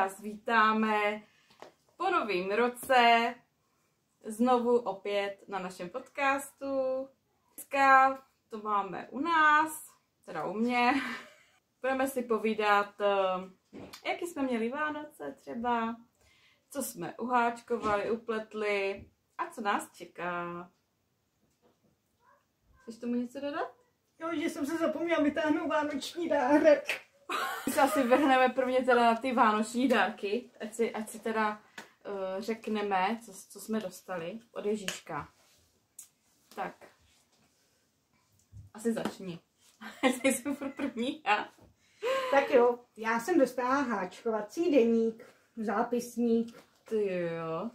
vás vítáme po novém roce, znovu opět na našem podcastu. Dneska to máme u nás, teda u mě. Budeme si povídat, jaký jsme měli Vánoce třeba, co jsme uháčkovali, upletli a co nás čeká. Chceš tomu něco dodat? Jo, že jsem se zapomněla vytáhnout vánoční dárek. My se asi vrhneme prvně teda na ty vánoční dárky, ať si teda řekneme, co jsme dostali od Ježíška. Tak. Asi začni. Asi jsem pro první já. Tak jo, já jsem dostala háčkovací deník, zápisník. Ty jo.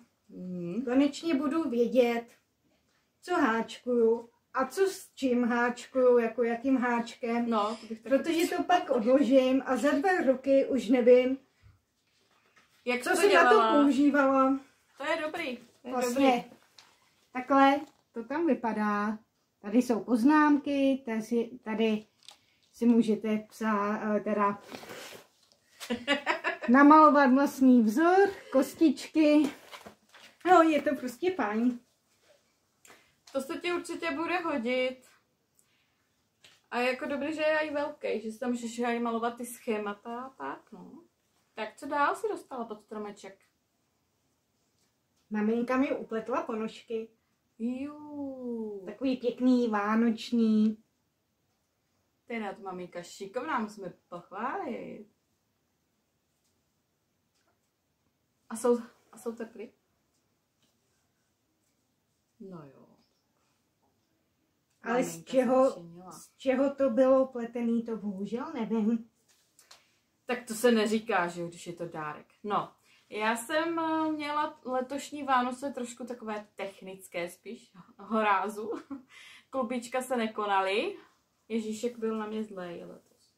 Konečně budu vědět, co háčkuju a co s čím háčkuju, jako jakým háčkem. No, protože to pak odložím a za 2 roky už nevím, jak co to jsem dělala? na to používala. To je dobrý. To je Vlastně dobrý. takhle to tam vypadá. Tady jsou poznámky, tady si můžete psát, teda namalovat vlastní vzor, kostičky. No, je to prostě fajn. To se ti určitě bude hodit. A je jako dobrý, že je i velký, že si tam můžeš i malovat ty schémata a tak, no. Tak co dál si dostala pod stromeček? Maminka mi upletla ponožky. Jú. Takový pěkný, vánoční. Teda to maminka šikovná, musíme pochválit. A jsou teplý? No jo. Ale z čeho to bylo pletený, to bohužel nevím. Tak to se neříká, že když je to dárek. No, já jsem měla letošní Vánoce trošku takové technické spíš, horázu. Klubička se nekonaly. Ježíšek byl na mě zlej letos.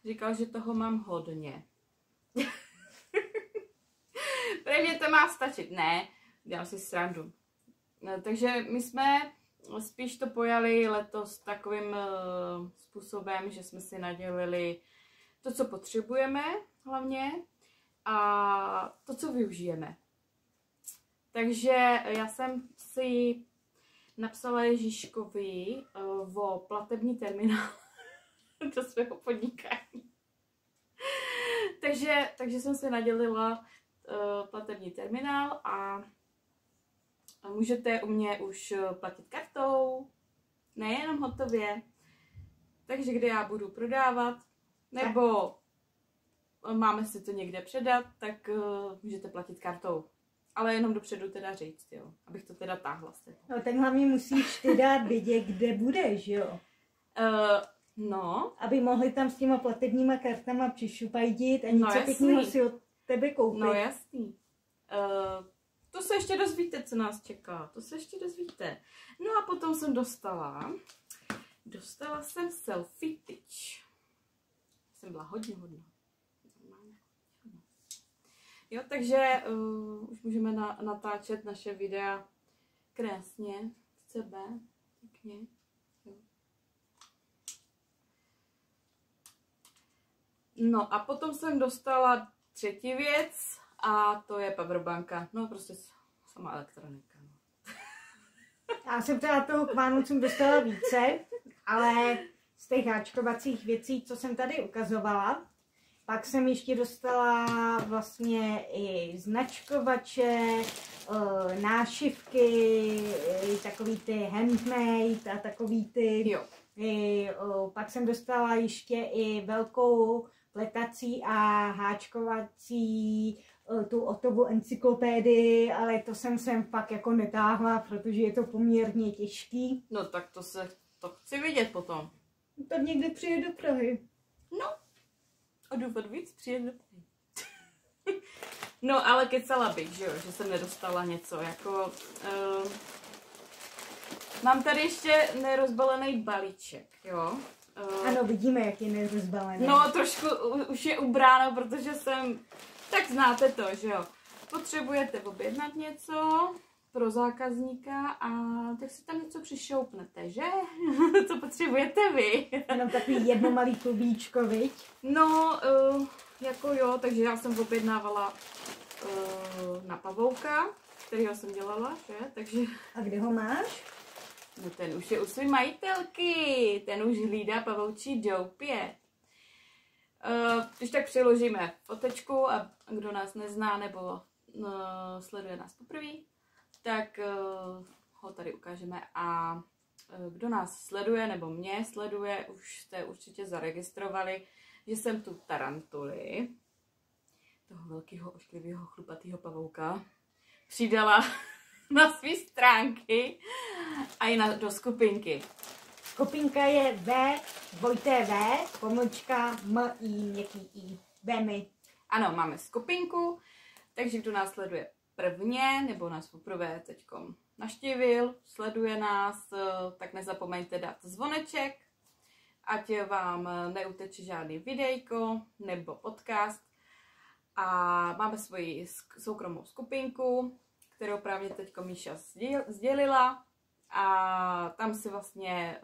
Říkal, že toho mám hodně. Prvně to má stačit. Ne, dělám si srandu. No, takže my jsme spíš to pojali letos takovým způsobem, že jsme si nadělili to, co potřebujeme hlavně a to, co využijeme. Takže já jsem si napsala Ježíškovi o platební terminál do svého podnikání. Takže jsem si nadělila platební terminál a můžete u mě už platit kartou, nejenom hotově. Takže kde já budu prodávat, nebo máme si to někde předat, tak můžete platit kartou. Ale jenom dopředu teda říct, jo, abych to teda táhla s tebou. No tak hlavně musíš ty dát vědět, kde budeš, jo. No. Aby mohli tam s těma platebníma kartama přišupajdit a něco pěkného si od tebe koupit. No jasný. To se ještě dozvíte, co nás čeká. To se ještě dozvíte. No a potom jsem dostala jsem selfie tyč. Jsem byla hodně hodná. Jo, takže už můžeme natáčet naše videa krásně z sebe. Pěkně. Jo. No a potom jsem dostala 3. věc a to je powerbanka. No prostě sama elektronika. No. Já jsem teda toho k Vánocům dostala více, ale z těch háčkovacích věcí, co jsem tady ukazovala, pak jsem ještě dostala vlastně i značkovače, nášivky, takový ty handmade a takový ty. Jo. Pak jsem dostala ještě i velkou pletací a háčkovací tu Otovu encyklopédii, ale to jsem sem fakt jako netáhla, protože je to poměrně těžký. No tak to chci vidět potom. Tak někdy přijde do Prahy. No. O důvod víc přijet do Prahy. No ale kecala bych, že jo, že jsem nedostala něco jako... mám tady ještě nerozbalený balíček, jo. Ano, vidíme, jak je nerozbalený. No trošku už je ubráno, protože jsem... Tak znáte to, že jo. Potřebujete objednat něco pro zákazníka a tak si tam něco přišoupnete, že? Co potřebujete vy? Jenom takový jedno malý klubíčko, viď? No, jako jo, takže já jsem objednávala na pavouka, kterýho jsem dělala, že? Takže... A kde ho máš? No ten už je u své majitelky, ten už hlídá pavoučí doupě. Když tak přiložíme fotečku a kdo nás nezná nebo sleduje nás poprvé, tak ho tady ukážeme a kdo nás sleduje nebo mě sleduje, už jste určitě zaregistrovali, že jsem tu tarantuly, toho velkého ošklivého chlupatého pavouka, přidala na své stránky a i do skupinky. Skupinka je v.v.m.i. Vemy. Ano, máme skupinku, takže kdo nás sleduje prvně, nebo nás poprvé teďkom navštívil, sleduje nás, tak nezapomeňte dát zvoneček, ať vám neuteče žádný videjko nebo podcast. A máme svoji soukromou skupinku, kterou právě teďko Míša sdělila. A tam si vlastně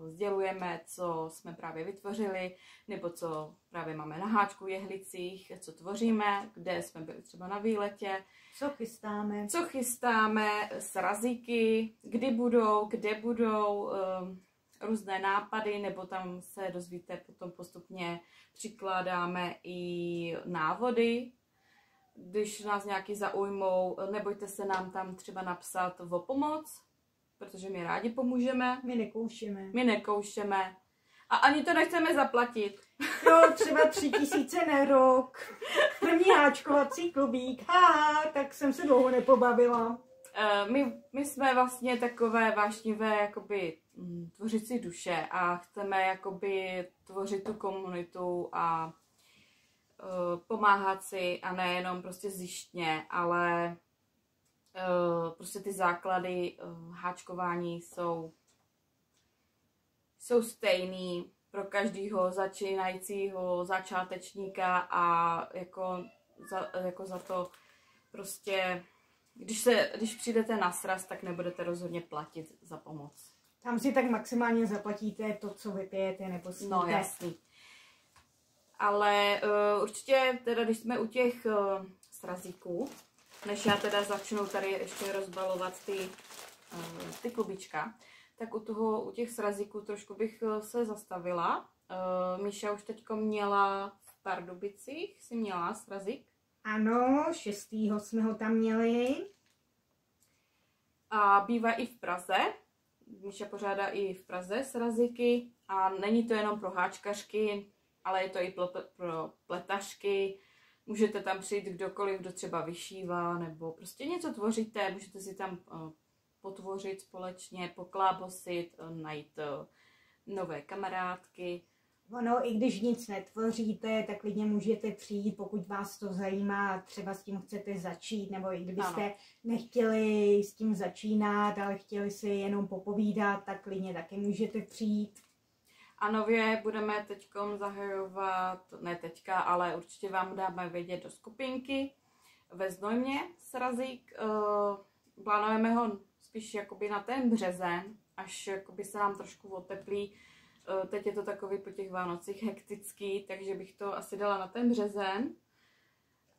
sdělujeme, co jsme právě vytvořili, nebo co právě máme na háčku v Jehlicích, co tvoříme, kde jsme byli třeba na výletě. Co chystáme, srazíky, kdy budou, kde budou, různé nápady, nebo tam se dozvíte, potom postupně přikládáme i návody. Když nás nějaký zaujmou, nebojte se nám tam třeba napsat o pomoc, protože my rádi pomůžeme. My nekoušeme. A ani to nechceme zaplatit. Jo, třeba 3000 na rok. První háčkovací klubík. Tak jsem se dlouho nepobavila. My jsme vlastně takové vášnivé jakoby tvořící duše a chceme jakoby tvořit tu komunitu a pomáhat si a nejenom prostě zištně, ale prostě ty základy háčkování jsou stejný pro každého začínajícího začátečníka a jako za to prostě, když přijdete na sraz, tak nebudete rozhodně platit za pomoc. Tam si tak maximálně zaplatíte to, co vypijete nebo sníte. No jasný. Ale určitě teda, když jsme u těch srazíků, než já teda začnu tady ještě rozbalovat ty klubička, tak u těch srazíků trošku bych se zastavila. Míša už teďko měla v Pardubicích, si měla srazík? Ano, 6. jsme ho tam měli. A bývá i v Praze. Míša pořádá i v Praze srazíky a není to jenom pro háčkařky, ale je to i pro pletařky. Můžete tam přijít kdokoliv, kdo třeba vyšívá nebo prostě něco tvoříte, můžete si tam potvořit společně, poklábosit, najít nové kamarádky. Ono, i když nic netvoříte, tak klidně můžete přijít, pokud vás to zajímá, třeba s tím chcete začít, nebo i kdybyste nechtěli s tím začínat, ale chtěli si jenom popovídat, tak klidně taky můžete přijít. A nově budeme teďkom zahajovat, ne teďka, ale určitě vám dáme vědět do skupinky ve Znojmě srazík. Plánujeme ho spíš jakoby na ten březen, až jakoby se nám trošku oteplí. Teď je to takový po těch Vánocích hektický, takže bych to asi dala na ten březen.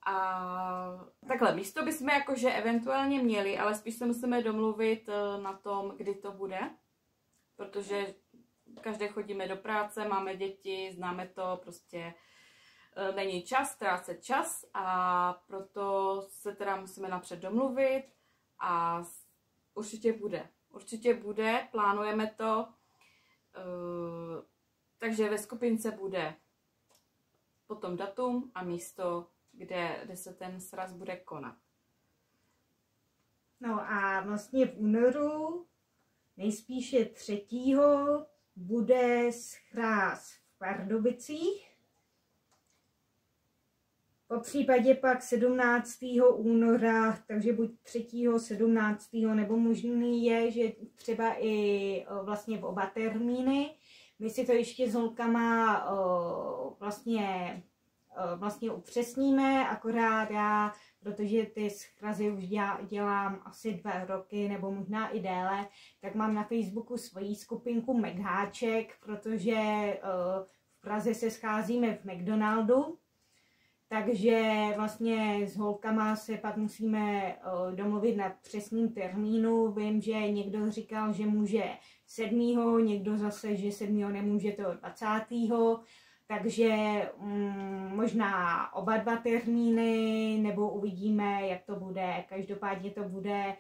A takhle, místo bychom jakože eventuálně měli, ale spíš se musíme domluvit na tom, kdy to bude, protože každý chodíme do práce, máme děti, známe to, prostě není čas, ztrácet čas a proto se teda musíme napřed domluvit a určitě bude, plánujeme to, takže ve skupince bude potom datum a místo, kde se ten sraz bude konat. No a vlastně v únoru, nejspíše 3. bude sraz v Pardubicích. Po případě pak 17. února, takže buď 3. 17. nebo možný je, že třeba i vlastně v oba termíny. My si to ještě s holkama vlastně upřesníme, akorát já, protože ty srazy už dělám asi 2 roky nebo možná i déle, tak mám na Facebooku svoji skupinku Megháček, protože v Praze se scházíme v McDonaldu. takže vlastně s holkama se pak musíme domluvit na přesným termínu. Vím, že někdo říkal, že může 7., někdo zase, že 7. nemůže, to 20. Takže možná oba 2 termíny, nebo uvidíme, jak to bude. Každopádně to bude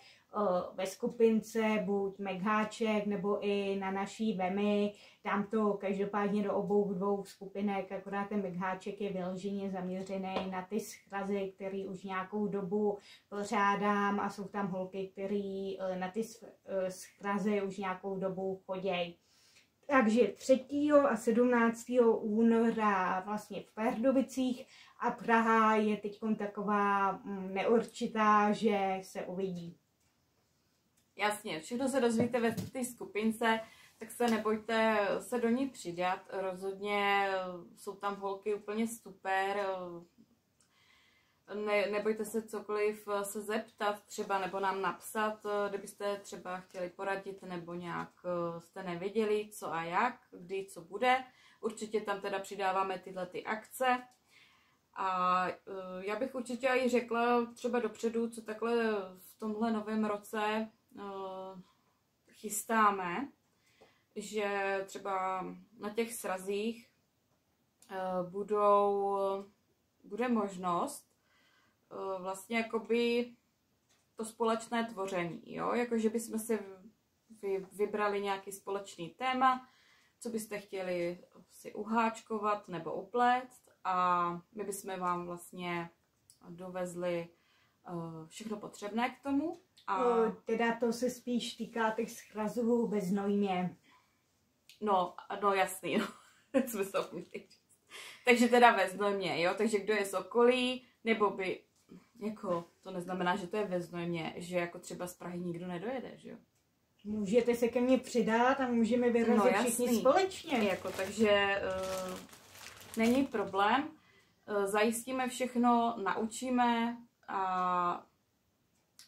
ve skupince, buď megháček, nebo i na naší Vemi. Dám to každopádně do obou 2 skupinek, akorát ten megháček je vyloženě zaměřený na ty schrazy, který už nějakou dobu pořádám a jsou tam holky, které na ty schrazy už nějakou dobu chodějí. Takže 3. a 17. února vlastně v Pardubicích a Praha je teď taková neurčitá, že se uvidí. Jasně, všechno se dozvíte ve té skupince, tak se nebojte se do ní přidat. Rozhodně jsou tam holky úplně super. Nebojte se cokoliv se zeptat třeba nebo nám napsat, kdybyste třeba chtěli poradit nebo nějak jste nevěděli co a jak, kdy, co bude. Určitě tam teda přidáváme tyhle ty akce. A já bych určitě i řekla třeba dopředu, co takhle v tomhle novém roce chystáme, že třeba na těch srazích bude možnost vlastně jakoby to společné tvoření, jo, jakože bychom si vybrali nějaký společný téma, co byste chtěli si uháčkovat nebo upléct a my bychom vám vlastně dovezli všechno potřebné k tomu. A teda to se spíš týká těch schrazů ve Znojmě. No jasný, no. Jsme se Takže teda ve Znojmě, jo, takže kdo je z okolí, nebo by, jako, to neznamená, že to je ve Znojmě, že jako třeba z Prahy nikdo nedojede, že jo. Můžete se ke mně přidat a můžeme vyrazit všichni společně. Jako, takže není problém, zajistíme všechno, naučíme,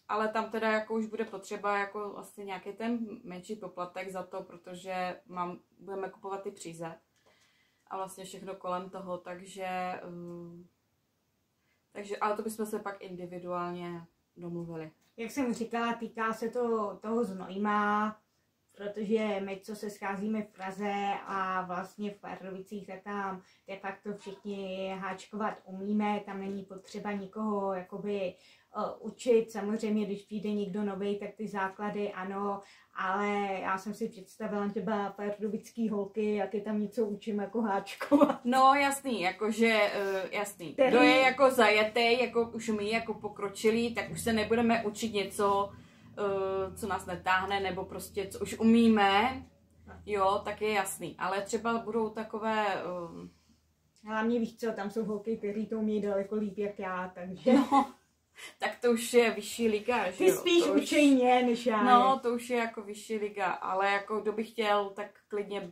ale tam teda jako už bude potřeba jako vlastně nějaký ten menší poplatek za to, protože budeme kupovat ty příze a vlastně všechno kolem toho, takže ale to bychom se pak individuálně domluvili. Jak jsem říkala, týká se to toho Znojma, protože my, co se scházíme v Praze a vlastně v Pardubicích, tak tam de facto všichni háčkovat umíme, tam není potřeba nikoho jakoby učit. Samozřejmě, když přijde někdo nový, tak ty základy ano, ale já jsem si představila třeba pardubický holky, jak je tam něco učím jako háčkovat. No jasný, jakože jasný. Kdo je jako zajetý, jako už my jako pokročilí, tak už se nebudeme učit něco, co nás netáhne, nebo prostě co už umíme, jo, tak je jasný. Ale třeba budou takové... Hlavně víš co, tam jsou holky, kteří to umí daleko líp jak já, takže... No, tak to už je vyšší liga, že jo. Ty spíš učej mě, než já. No, to už je jako vyšší liga, ale jako kdo by chtěl, tak klidně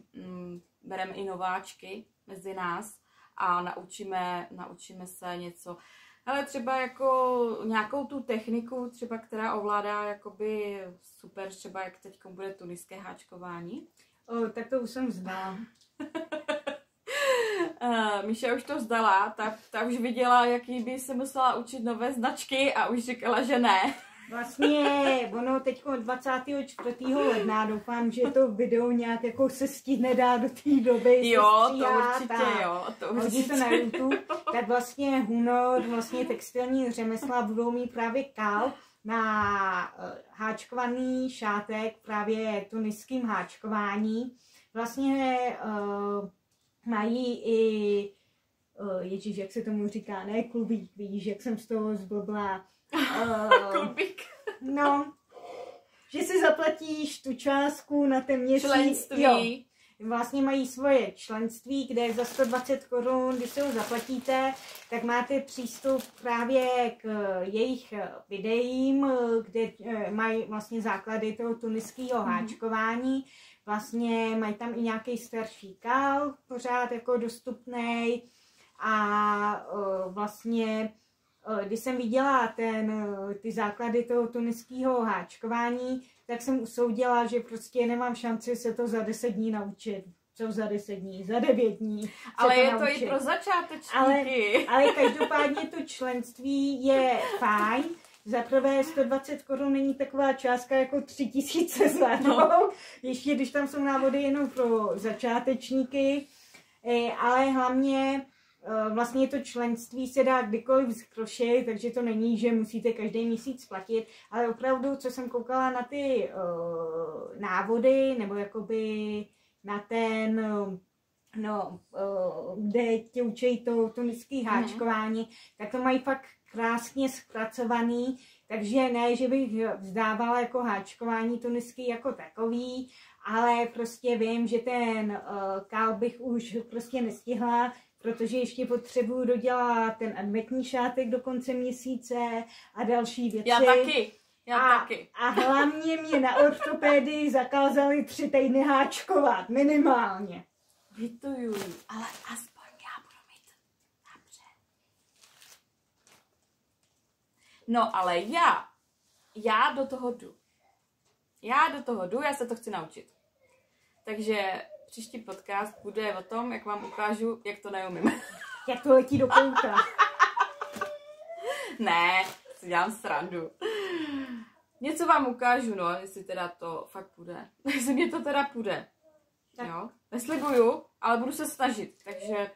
bereme i nováčky mezi nás a naučíme se něco. Ale třeba jako nějakou tu techniku, třeba která ovládá jakoby super, třeba jak teď bude tuniské háčkování. Tak to už jsem vzdala. Míša už to vzdala, ta už viděla, jaký by se musela učit nové značky a už říkala, že ne. Vlastně ono teď 24. ledna, doufám, že to video nějak jako se stihne dát do té doby. Jo, to určitě jo. To určitě na YouTube. Tak vlastně Hunor, vlastně textilní řemesla budou mít právě kal na háčkovaný šátek, právě tuniským háčkování. Vlastně mají i, ježíš, jak se tomu říká, ne klubík, víš, jak jsem z toho zblblá. Klubík. No, že si zaplatíš tu částku na ten měsíc. Členství. Jo. Vlastně mají svoje členství, kde za 120 Kč, když se ho zaplatíte, tak máte přístup právě k jejich videím, kde mají vlastně základy toho tuniského háčkování. Vlastně mají tam i nějaký starší kal, pořád jako dostupný. A vlastně, když jsem viděla ty základy toho tuniského háčkování, tak jsem usoudila, že prostě nemám šanci se to za 10 dní naučit. co za 10 dní, za 9 dní. Ale je to i pro začátečníky. Ale každopádně to členství je fajn. Za prvé 120 korun není taková částka jako 3000 za rok. Ještě když tam jsou návody jenom pro začátečníky. Ale hlavně vlastně to členství se dá kdykoliv zkrošit, takže to není, že musíte každý měsíc platit, ale opravdu, co jsem koukala na ty návody, nebo jakoby na ten, kde tě učí to tuniský háčkování, tak to mají fakt krásně zpracovaný, takže ne, že bych vzdávala jako háčkování tuniský jako takový, ale prostě vím, že ten kál bych už prostě nestihla, protože ještě potřebuju dodělat ten adventní šátek do konce měsíce a další věci. Já taky. A hlavně mě na ortopédii zakázali 3 týdny háčkovat, minimálně. Lituju, ale aspoň já budu mít dobře. No ale já do toho jdu. Já se to chci naučit. Takže příští podcast bude o tom, jak vám ukážu, jak to neumím. Jak to letí do kouta. Ne, si dělám srandu. Něco vám ukážu, no, jestli teda to fakt půjde. Jestli mě to teda půjde. Tak. Jo, neslibuju, ale budu se snažit, takže...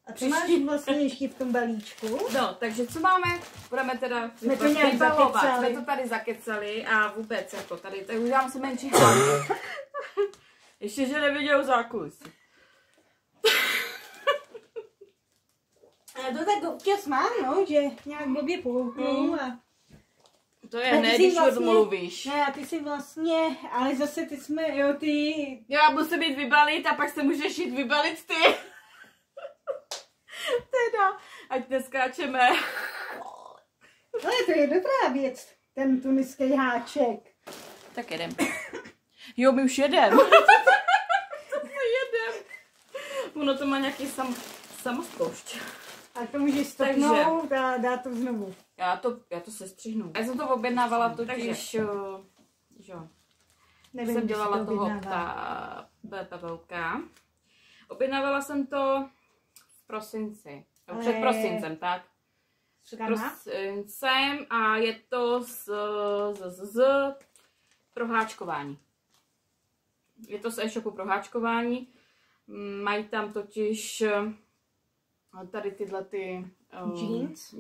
A co máš vlastně ještě v tom balíčku? No, takže co máme? Budeme teda jsme to nějak zakecali. Jsme to tady zakecali a vůbec jako tady, tak udělám si menší hlavu. Ještě, že neviděl zákulisí. Já to tak občas mám, no, že nějak blbě pohouknu a... To je ne, když vlastně, odmluvíš. Ne, a ty si vlastně, ale zase ty jsme, jo, ty... Já musím jít vybalit a pak se můžeš jít vybalit ty. Teda, ať neskáčeme. Ale to je dobrá věc, ten tuniský háček. Tak jedem. Jo, my už jedem. Ono to má nějaký samospoušť. A to můžeš stopnout a dát to znovu. Já to sestřihnu. Já jsem to objednávala totiž, jo. Nevím, jsem dělala toho PPVka. Objednávala jsem to v prosinci. Ale... Před prosincem, tak. Před prosincem a je to z proháčkování. Je to z e-shopu proháčkování. Mají tam totiž tady tyhle ty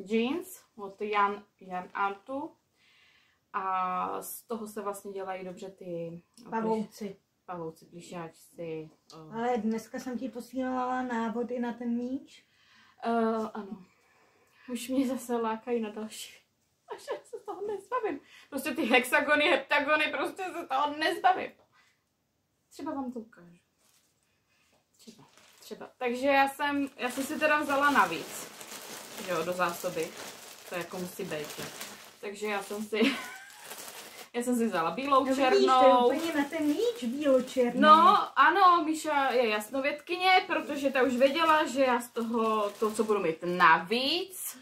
jeans od Jan Artu a z toho se vlastně dělají dobře ty pavouci, plišáčci. Ale dneska jsem ti posílala návody na ten míč. Ano. Už mě zase lákají na další. Až já se toho nezbavím. Prostě ty hexagony, heptagony, prostě se toho nezbavím. Třeba vám to ukážu. Třeba. Takže já jsem si teda vzala navíc, jo, do zásoby. To jako musí být, že? Takže já jsem si vzala bílou, no, černou. Vidíš, to je úplně na ten míč bílo-černou. No, ano, Míša je jasnovědkyně, protože ta už věděla, že já z toho, to, co budu mít navíc,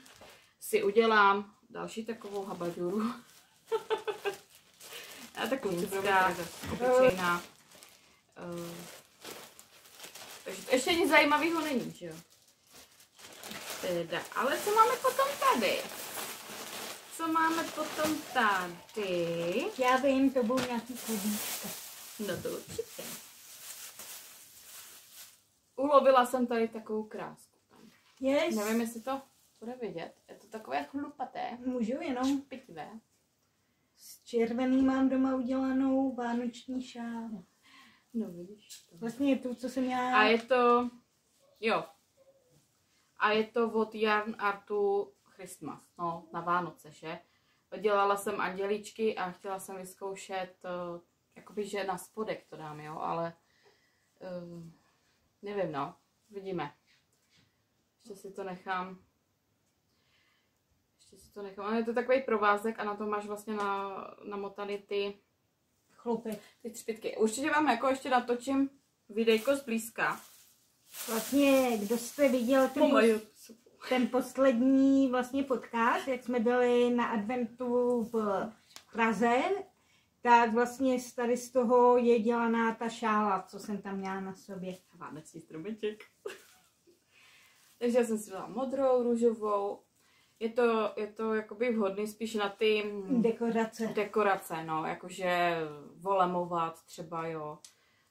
si udělám další takovou habaduru. A takovou nízká, obyčejná. Takže to ještě nic zajímavého není, že jo? Teda, ale co máme potom tady? Já vím, to budou nějaký klubíčka. No to určitě. Ulovila jsem tady takovou krásku. Yes. Nevím, jestli to bude vidět. Je to takové chlupaté. Můžu jenom. Špitvé. S červený mám doma udělanou vánoční šál. No vidíš. To. Vlastně tu, co jsem měla... A je to... Jo. A je to od Yarn Artu Christmas. No, na Vánoce, že? Dělala jsem anděličky a chtěla jsem vyzkoušet, jakoby, že na spodek to dám, jo, ale... nevím, no. Vidíme. Ještě si to nechám. Ale je to takový provázek a na to máš vlastně namotaný ty... Chlupy. Ty třpytky. Určitě vám jako ještě natočím videjko zblízka. Vlastně, kdo jste viděl ten poslední vlastně podcast, jak jsme byli na adventu v Praze, tak vlastně tady z toho je dělaná ta šála, co jsem tam měla na sobě. Vánoční stromeček. Takže já jsem si dala modrou, růžovou. Je to jakoby vhodný spíš na ty dekorace, no, jakože volemovat třeba, jo.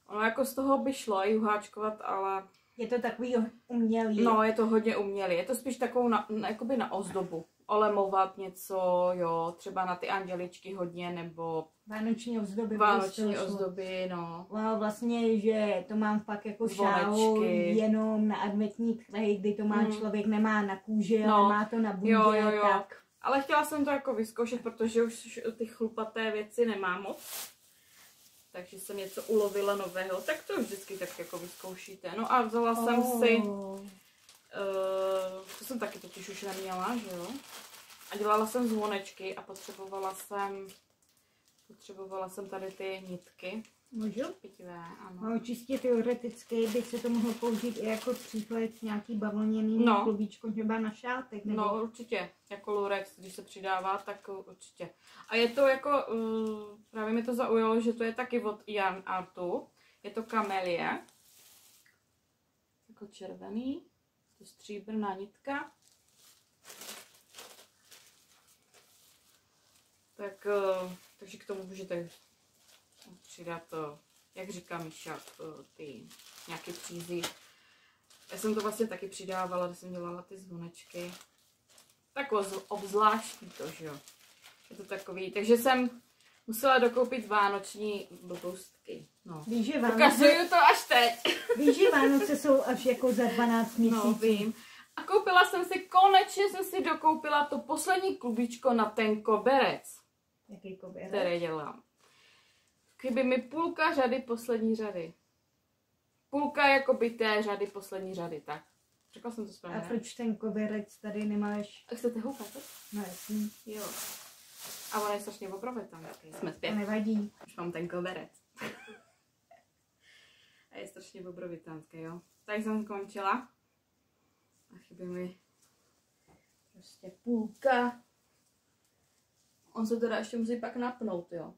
Ono jako z toho by šlo i uháčkovat, ale... Je to takový umělý. No, je to hodně umělý. Je to spíš takovou jakoby na ozdobu. Olemovat něco, jo, třeba na ty anděličky hodně, nebo... Vánoční ozdoby. Vánoční ozdoby, no. Ono vlastně, že to mám fakt jako šálu jenom na adventní trhy, kdy to má člověk nemá na kůži, ale má to na bundě, jo. tak... Ale chtěla jsem to jako vyzkoušet, protože už ty chlupaté věci nemám moc. Takže jsem něco ulovila nového, tak to už vždycky tak jako vyzkoušíte. No a vzala jsem si, to jsem taky totiž už neměla, že jo. A dělala jsem zvonečky a potřebovala jsem tady ty nitky. Můžu? Pitvé, ano. No, čistě teoreticky bych se to mohlo použít i jako příklad nějaký bavlněný klubíčko, třeba na šátek. Nebo... No určitě, jako lurex, když se přidává, tak určitě. A je to jako, právě mi to zaujalo, že to je taky od Yarn Artu. Je to kamelie. Jako červený. To stříbrná nitka. Tak, takže k tomu můžete přidat, jak říká Míša, ty nějaké přízy. Já jsem to vlastně taky přidávala, když jsem dělala ty zvonečky. Tak obzvláštní to, že jo. Je to takový, takže jsem musela dokoupit vánoční blbostky. No. Ukazuju to až teď. Víš, že Vánoce jsou až jako za 12 měsíců. No, vím. A konečně jsem si dokoupila to poslední klubičko na ten koberec. Jaký koberec? Který dělám. Chybí mi půlka řady poslední řady. Půlka jakoby té řady poslední řady, tak. Řekla jsem to správně. A proč ten koberec tady nemáš? A chcete ho ukázat? No jasný. Jo. A on je strašně obrovitánský. Jsme zpět. To nevadí. Už mám ten koberec. A je strašně obrovitánský, jo. Tak jsem skončila. A chybí mi prostě půlka. On se teda ještě musí pak napnout, jo.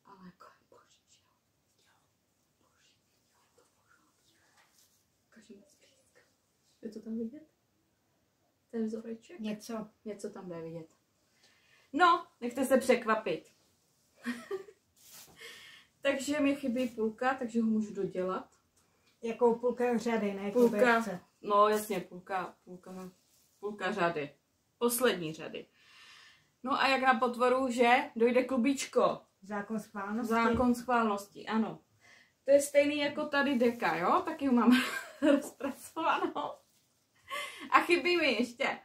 Ale jako je boží, je to tam vidět? Ten vzoreček? Něco tam jde vidět. No, nechte se překvapit. Takže mi chybí půlka, takže ho můžu dodělat. Jakou půlka řady, ne koberce? No jasně, půlka řady. Poslední řady. No a jak na potvoru, že dojde klubíčko. Zákon schválnosti. Zákon schválnosti, ano. To je stejný jako tady deka, jo? Taky ho mám rozpracovanou. A chybí mi ještě.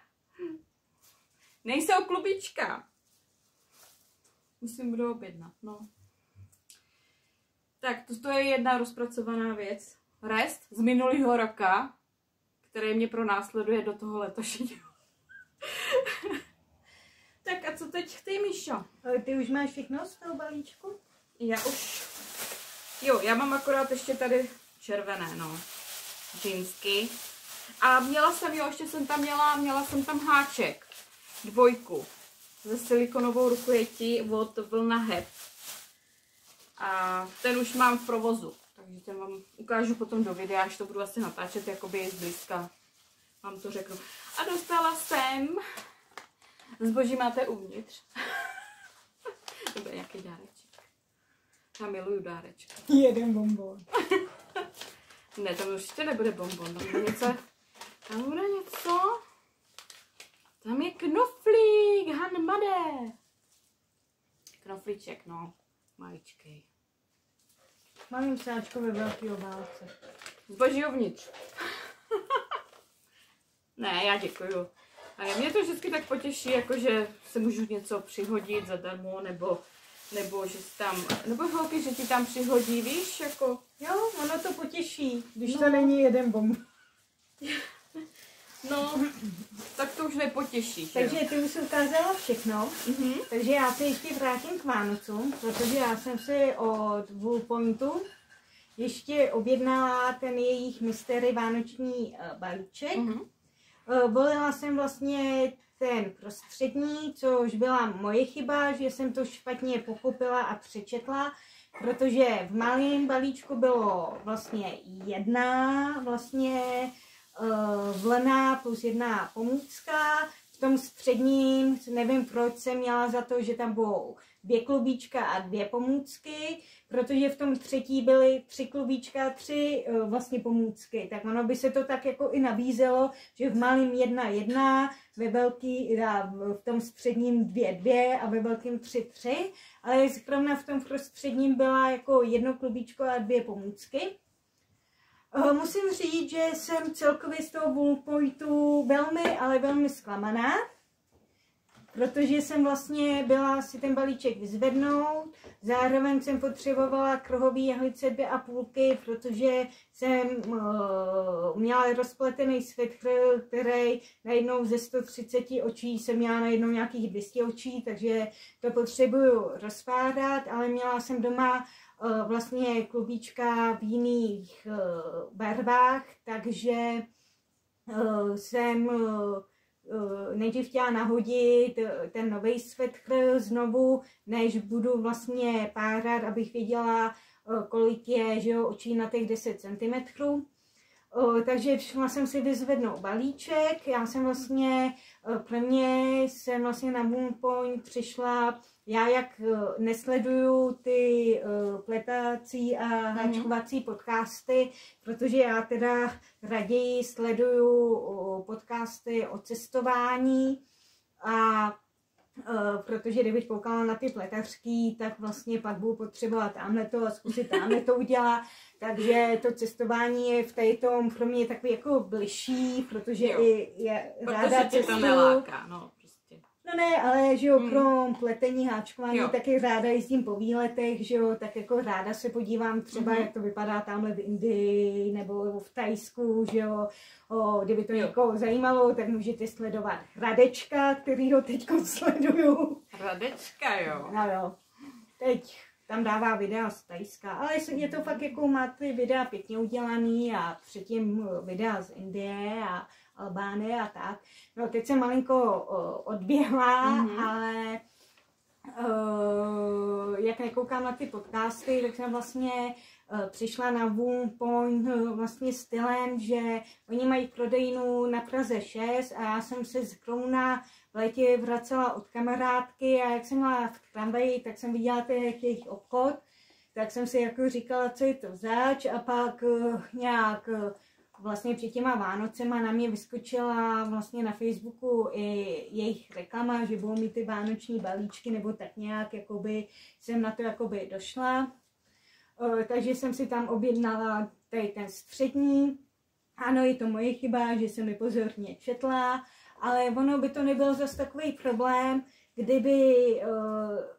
Nejsou klubíčka. Musím budu objednat, no. Tak, to je jedna rozpracovaná věc. Rest z minulého roka, který mě pronásleduje do toho letošního. Tak a co teď ty, Míšo? Ty už máš všechno z toho balíčku? Já už. Jo, já mám akorát ještě tady červené, no. Džínsky. A měla jsem tam háček. 2. Ze silikonovou rukojetí od Vlna Heb. A ten už mám v provozu. Takže ten vám ukážu potom do videa, až to budu vlastně natáčet jakoby zblízka. Vám to řeknu. A dostala jsem zboží máte uvnitř. To bude nějaký dáreček. Já miluju dárečky. Jeden bonbon. Ne, to určitě nebude bonbon. Tam bude něco. Tam je knoflík, Hanmade. Knoflíček, no. Maličkej. Mám sáčko ve velký obálce. Zboží uvnitř. Ne, já děkuju. A mě to vždycky tak potěší, jakože se můžu něco přihodit zadarmo, nebo že tam, nebo holky, že ti tam přihodí, víš, jako. Jo, ono to potěší, když to není jeden bonbon. No, tak to už nepotěší. Takže ty už jsi ukázala všechno, takže já se ještě vrátím k Vánocům, protože já jsem si od Woolpointu ještě objednala ten jejich mystery vánoční balíček. Volila jsem vlastně ten prostřední, což byla moje chyba, že jsem to špatně pochopila a přečetla, protože v malém balíčku bylo vlastně jedna vlastně vlna plus jedna pomůcka. V tom středním, nevím proč jsem měla za to, že tam budou 2 klubíčka a 2 pomůcky, protože v tom třetí byly 3 klubíčka a 3 vlastně pomůcky. Tak ono by se to tak jako i nabízelo, že v malém 1, ve velký, v tom středním 2 a ve velkým 3, ale zrovna v tom prostředním byla jako 1 klubíčko a 2 pomůcky. Musím říct, že jsem celkově z toho Bullpointu velmi, ale velmi zklamaná, protože jsem vlastně byla si ten balíček vyzvednout, zároveň jsem potřebovala kruhový jehlice 2,5, protože jsem měla rozpletený svetr, který najednou ze 130 očí jsem měla najednou nějakých 200 očí, takže to potřebuju rozpárat, ale měla jsem doma vlastně klubíčka v jiných barvách, takže jsem nejdřív chtěla nahodit ten nový svetr znovu, než budu vlastně párat, abych věděla, kolik je, že jo, očí na těch 10 cm. Takže šla jsem si vyzvednout balíček. Já jsem vlastně, pro mě jsem vlastně na Moonpoint přišla, já jak nesleduju ty pletací a háčkovací podcasty, protože já teda raději sleduju podcasty o cestování a protože kdybych koukala na ty pletařský, tak vlastně pak budu potřebovat tamhle to a zkusit tamhle to udělat. Takže to cestování je v této pro mě takový jako bližší, protože je ráda cestuju. To neláká, no prostě. No ne, ale že jo, krom pletení, háčkování, taky ráda jezdím po výletech, že jo, tak jako ráda se podívám třeba, jak to vypadá tamhle v Indii nebo v Thajsku, že jo. Kdyby to někoho zajímalo, tak můžete sledovat Radečka, kterýho teďko sleduju. Radečka, jo. No jo, teď tam dává videa z Thajska, ale je to fakt jako, má ty videa pěkně udělaný a předtím videa z Indie a Albánie a tak. No teď jsem malinko odběhla, ale jak nekoukám na ty podcasty, tak jsem vlastně přišla na Moonpoint vlastně stylem, že oni mají prodejnu na Praze 6 a já jsem se z Krouna v létě vracela od kamarádky a jak jsem byla v tramvaji, tak jsem viděla jejich obchod, tak jsem si jako říkala, co je to zač a pak nějak vlastně před těma Vánocema na mě vyskočila vlastně na Facebooku i jejich reklama, že budou mít ty vánoční balíčky nebo tak nějak, jakoby jsem na to jakoby došla. Takže jsem si tam objednala tady ten střední. Ano, je to moje chyba, že jsem nepozorně četla, ale ono by to nebyl zase takový problém,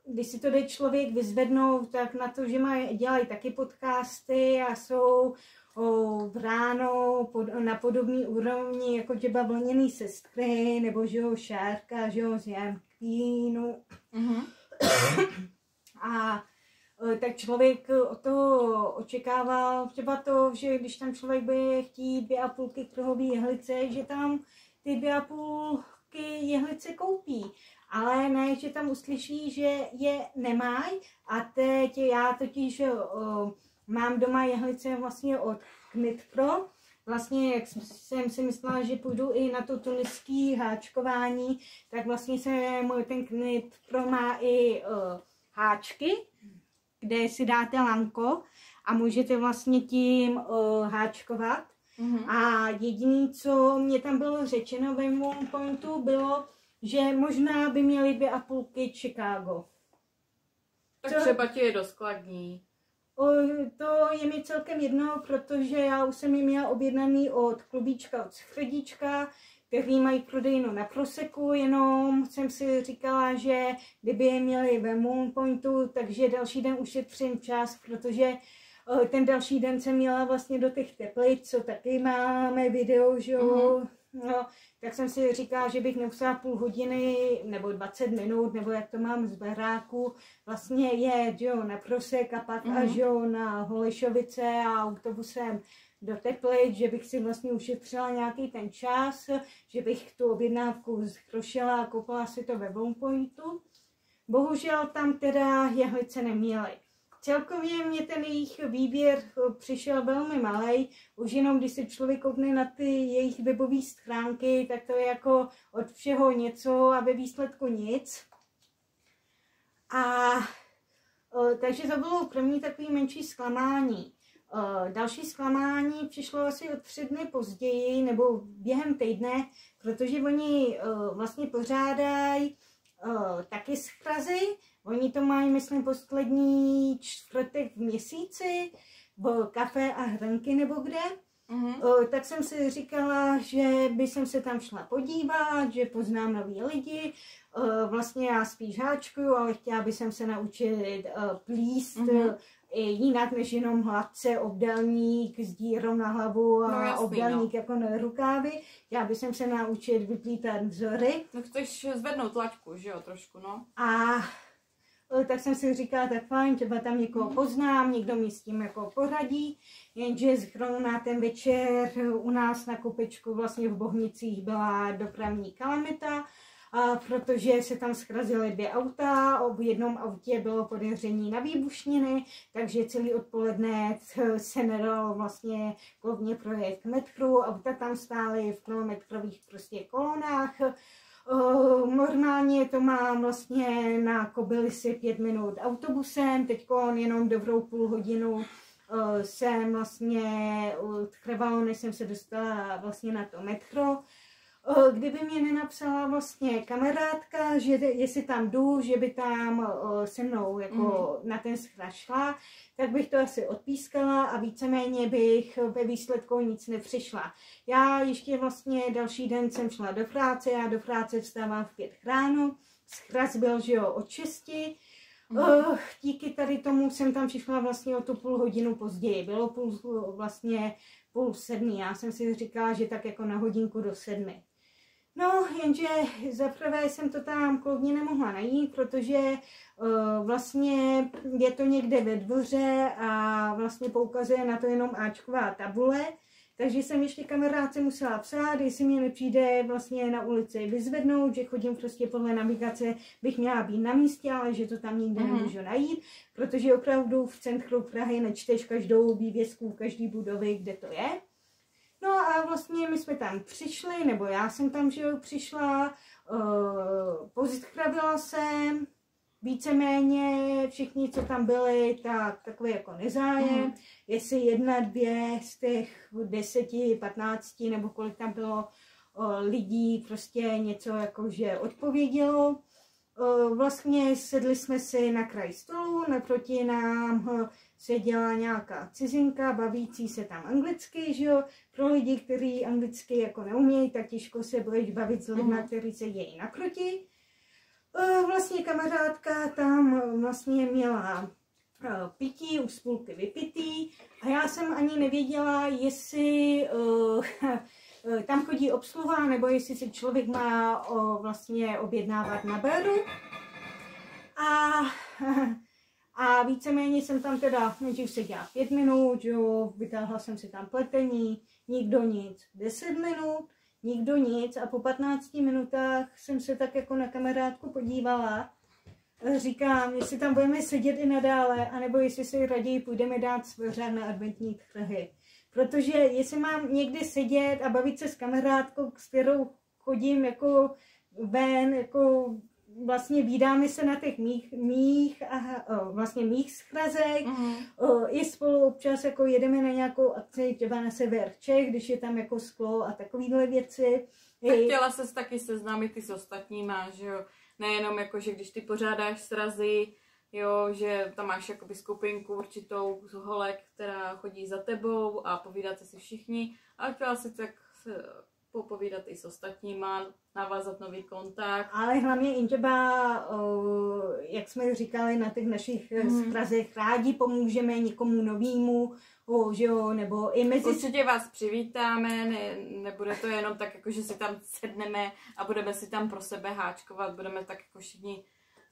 když si to jde člověk vyzvednout, tak na to, že dělají taky podcasty a jsou ráno na podobné úrovni jako třeba Vlněný sestry, nebo že jo, Šárka, že jo, z Jankínu. A tak člověk o to očekával třeba to, že když tam člověk bude chtít 2,5 kruhový jehlice, že tam ty 2,5 jehlice koupí. Ale ne, že tam uslyší, že je nemají. A teď já totiž mám doma jehlice vlastně od Knit Pro. Vlastně, jak jsem si myslela, že půjdu i na to tuniský háčkování, tak vlastně ten Knit Pro má i háčky, kde si dáte lanko a můžete vlastně tím háčkovat. A jediné, co mě tam bylo řečeno ve Moonpointu, bylo, že možná by měli 2,5 Chicago. Tak třeba ti je doskladní. To je mi celkem jedno, protože já už jsem ji měla objednaný od klubíčka, od Fredíčka, který mají prodejnu na Proseku, jenom jsem si říkala, že kdyby je měli ve Moonpointu, takže další den ušetřím čas, protože ten další den jsem měla vlastně do těch Teplic, co taky máme video, že jo. No, tak jsem si říkala, že bych nemusela půl hodiny nebo 20 minut, nebo jak to mám z baráku, vlastně jet, jo, na Prosek a pak až jo, na Holešovice a autobusem do Teplic, že bych si vlastně ušetřila nějaký ten čas, že bych tu objednávku zkrošila a koupila si to ve Blompointu. Bohužel tam teda jehlice neměly. Celkově mě ten jejich výběr přišel velmi malej, už jenom když se člověk koukne na ty jejich webové stránky, tak to je jako od všeho něco a ve výsledku nic. A takže to bylo pro mě takový menší zklamání. Další zklamání přišlo asi o 3 dny později nebo během týdne, protože oni vlastně pořádají taky schrazy. Oni to mají, myslím, poslední čtvrtek v měsíci v Café a Hranky nebo kde. Tak jsem si říkala, že by jsem se tam šla podívat, že poznám nový lidi. Vlastně já spíš háčkuju, ale chtěla bych se naučit plíst jinak než jenom hladce obdélník s dírou na hlavu a obdélník jako na rukávy. Já bych se naučit vyplítat vzory. No chceš zvednout laťku, že jo, trošku, no. A tak jsem si říkala, tak fajn, třeba tam někoho poznám, někdo mi s tím jako poradí, jenže zrovna ten večer u nás na Kopečku vlastně v Bohnicích byla dopravní kalamita, protože se tam schrazily 2 auta, v jednom autě bylo podezření na výbušniny, takže celý odpoledne se nedalo vlastně klovně projet k metru, auta tam stály v kilometrových prostě kolonách. Normálně to mám vlastně na Kobylisy 5 minut autobusem, teďko jenom dobrou půl hodinu jsem vlastně trvalo, než jsem se dostala vlastně na to metro. Kdyby mě nenapsala vlastně kamarádka, že jestli tam jdu, že by tam se mnou jako na ten schraz šla, tak bych to asi odpískala a víceméně bych ve výsledku nic nepřišla. Já ještě vlastně další den jsem šla do práce, já do práce vstávám v 5 ráno, schraz byl, že jo, od 6. Díky tady tomu jsem tam přišla vlastně o tu půl hodinu později, bylo vlastně 6:30, já jsem si říkala, že tak jako na hodinku do 7. No, jenže zaprvé jsem to tam klovně nemohla najít, protože vlastně je to někde ve dvoře a vlastně poukazuje na to jenom áčková tabule, takže jsem ještě kamarádce musela psát, jestli mě nepřijde vlastně na ulici vyzvednout, že chodím prostě podle navigace, bych měla být na místě, ale že to tam nikde nemůžu najít, protože opravdu v centru Prahy nečteš každou vývězku každý budovy, kde to je. No a vlastně my jsme tam přišli, nebo já jsem tam, že jo, přišla, pozpravila jsem, víceméně všichni, co tam byli, tak takový jako nezájem, jestli 1, 2 z těch 10, 15 nebo kolik tam bylo lidí, prostě něco jakože odpovědělo. Vlastně sedli jsme si na kraj stolu, naproti nám seděla nějaká cizinka, bavící se tam anglicky, že jo. Pro lidi, kteří anglicky jako neumějí, tak těžko se budeš bavit s lidmi, kteří sedějí naproti. Vlastně kamarádka tam vlastně měla pití, už z půlky vypitý a já jsem ani nevěděla, jestli tam chodí obsluha, nebo jestli si člověk má vlastně objednávat na baru. A víceméně jsem tam teda, nejdřív seděla 5 minut, jo, vytáhla jsem si tam pletení, nikdo nic, 10 minut, nikdo nic a po 15 minutách jsem se tak jako na kamarádku podívala. Říkám, jestli tam budeme sedět i nadále, anebo jestli si raději půjdeme dát svořák na adventní trhy. Protože jestli mám někde sedět a bavit se s kamarádkou, s kterou chodím jako ven, jako vlastně vídáme se na těch mých schrazech, i spolu občas jako jedeme na nějakou akci, třeba na sever Čech, když je tam jako sklo a takovýhle věci. Tak chtěla ses taky seznámit i s ostatníma, že jo, nejenom jako, že když ty pořádáš srazy, jo, že tam máš jakoby skupinku určitou z holek, která chodí za tebou a povídáte si všichni, ale chtěla si tak popovídat i s ostatníma, navázat nový kontakt. Ale hlavně i třeba, jak jsme říkali na těch našich srazech, rádi pomůžeme někomu novému, že jo, nebo i mezi... Určitě vás přivítáme, nebude to jenom tak, jako že si tam sedneme a budeme si tam pro sebe háčkovat, budeme tak jako všichni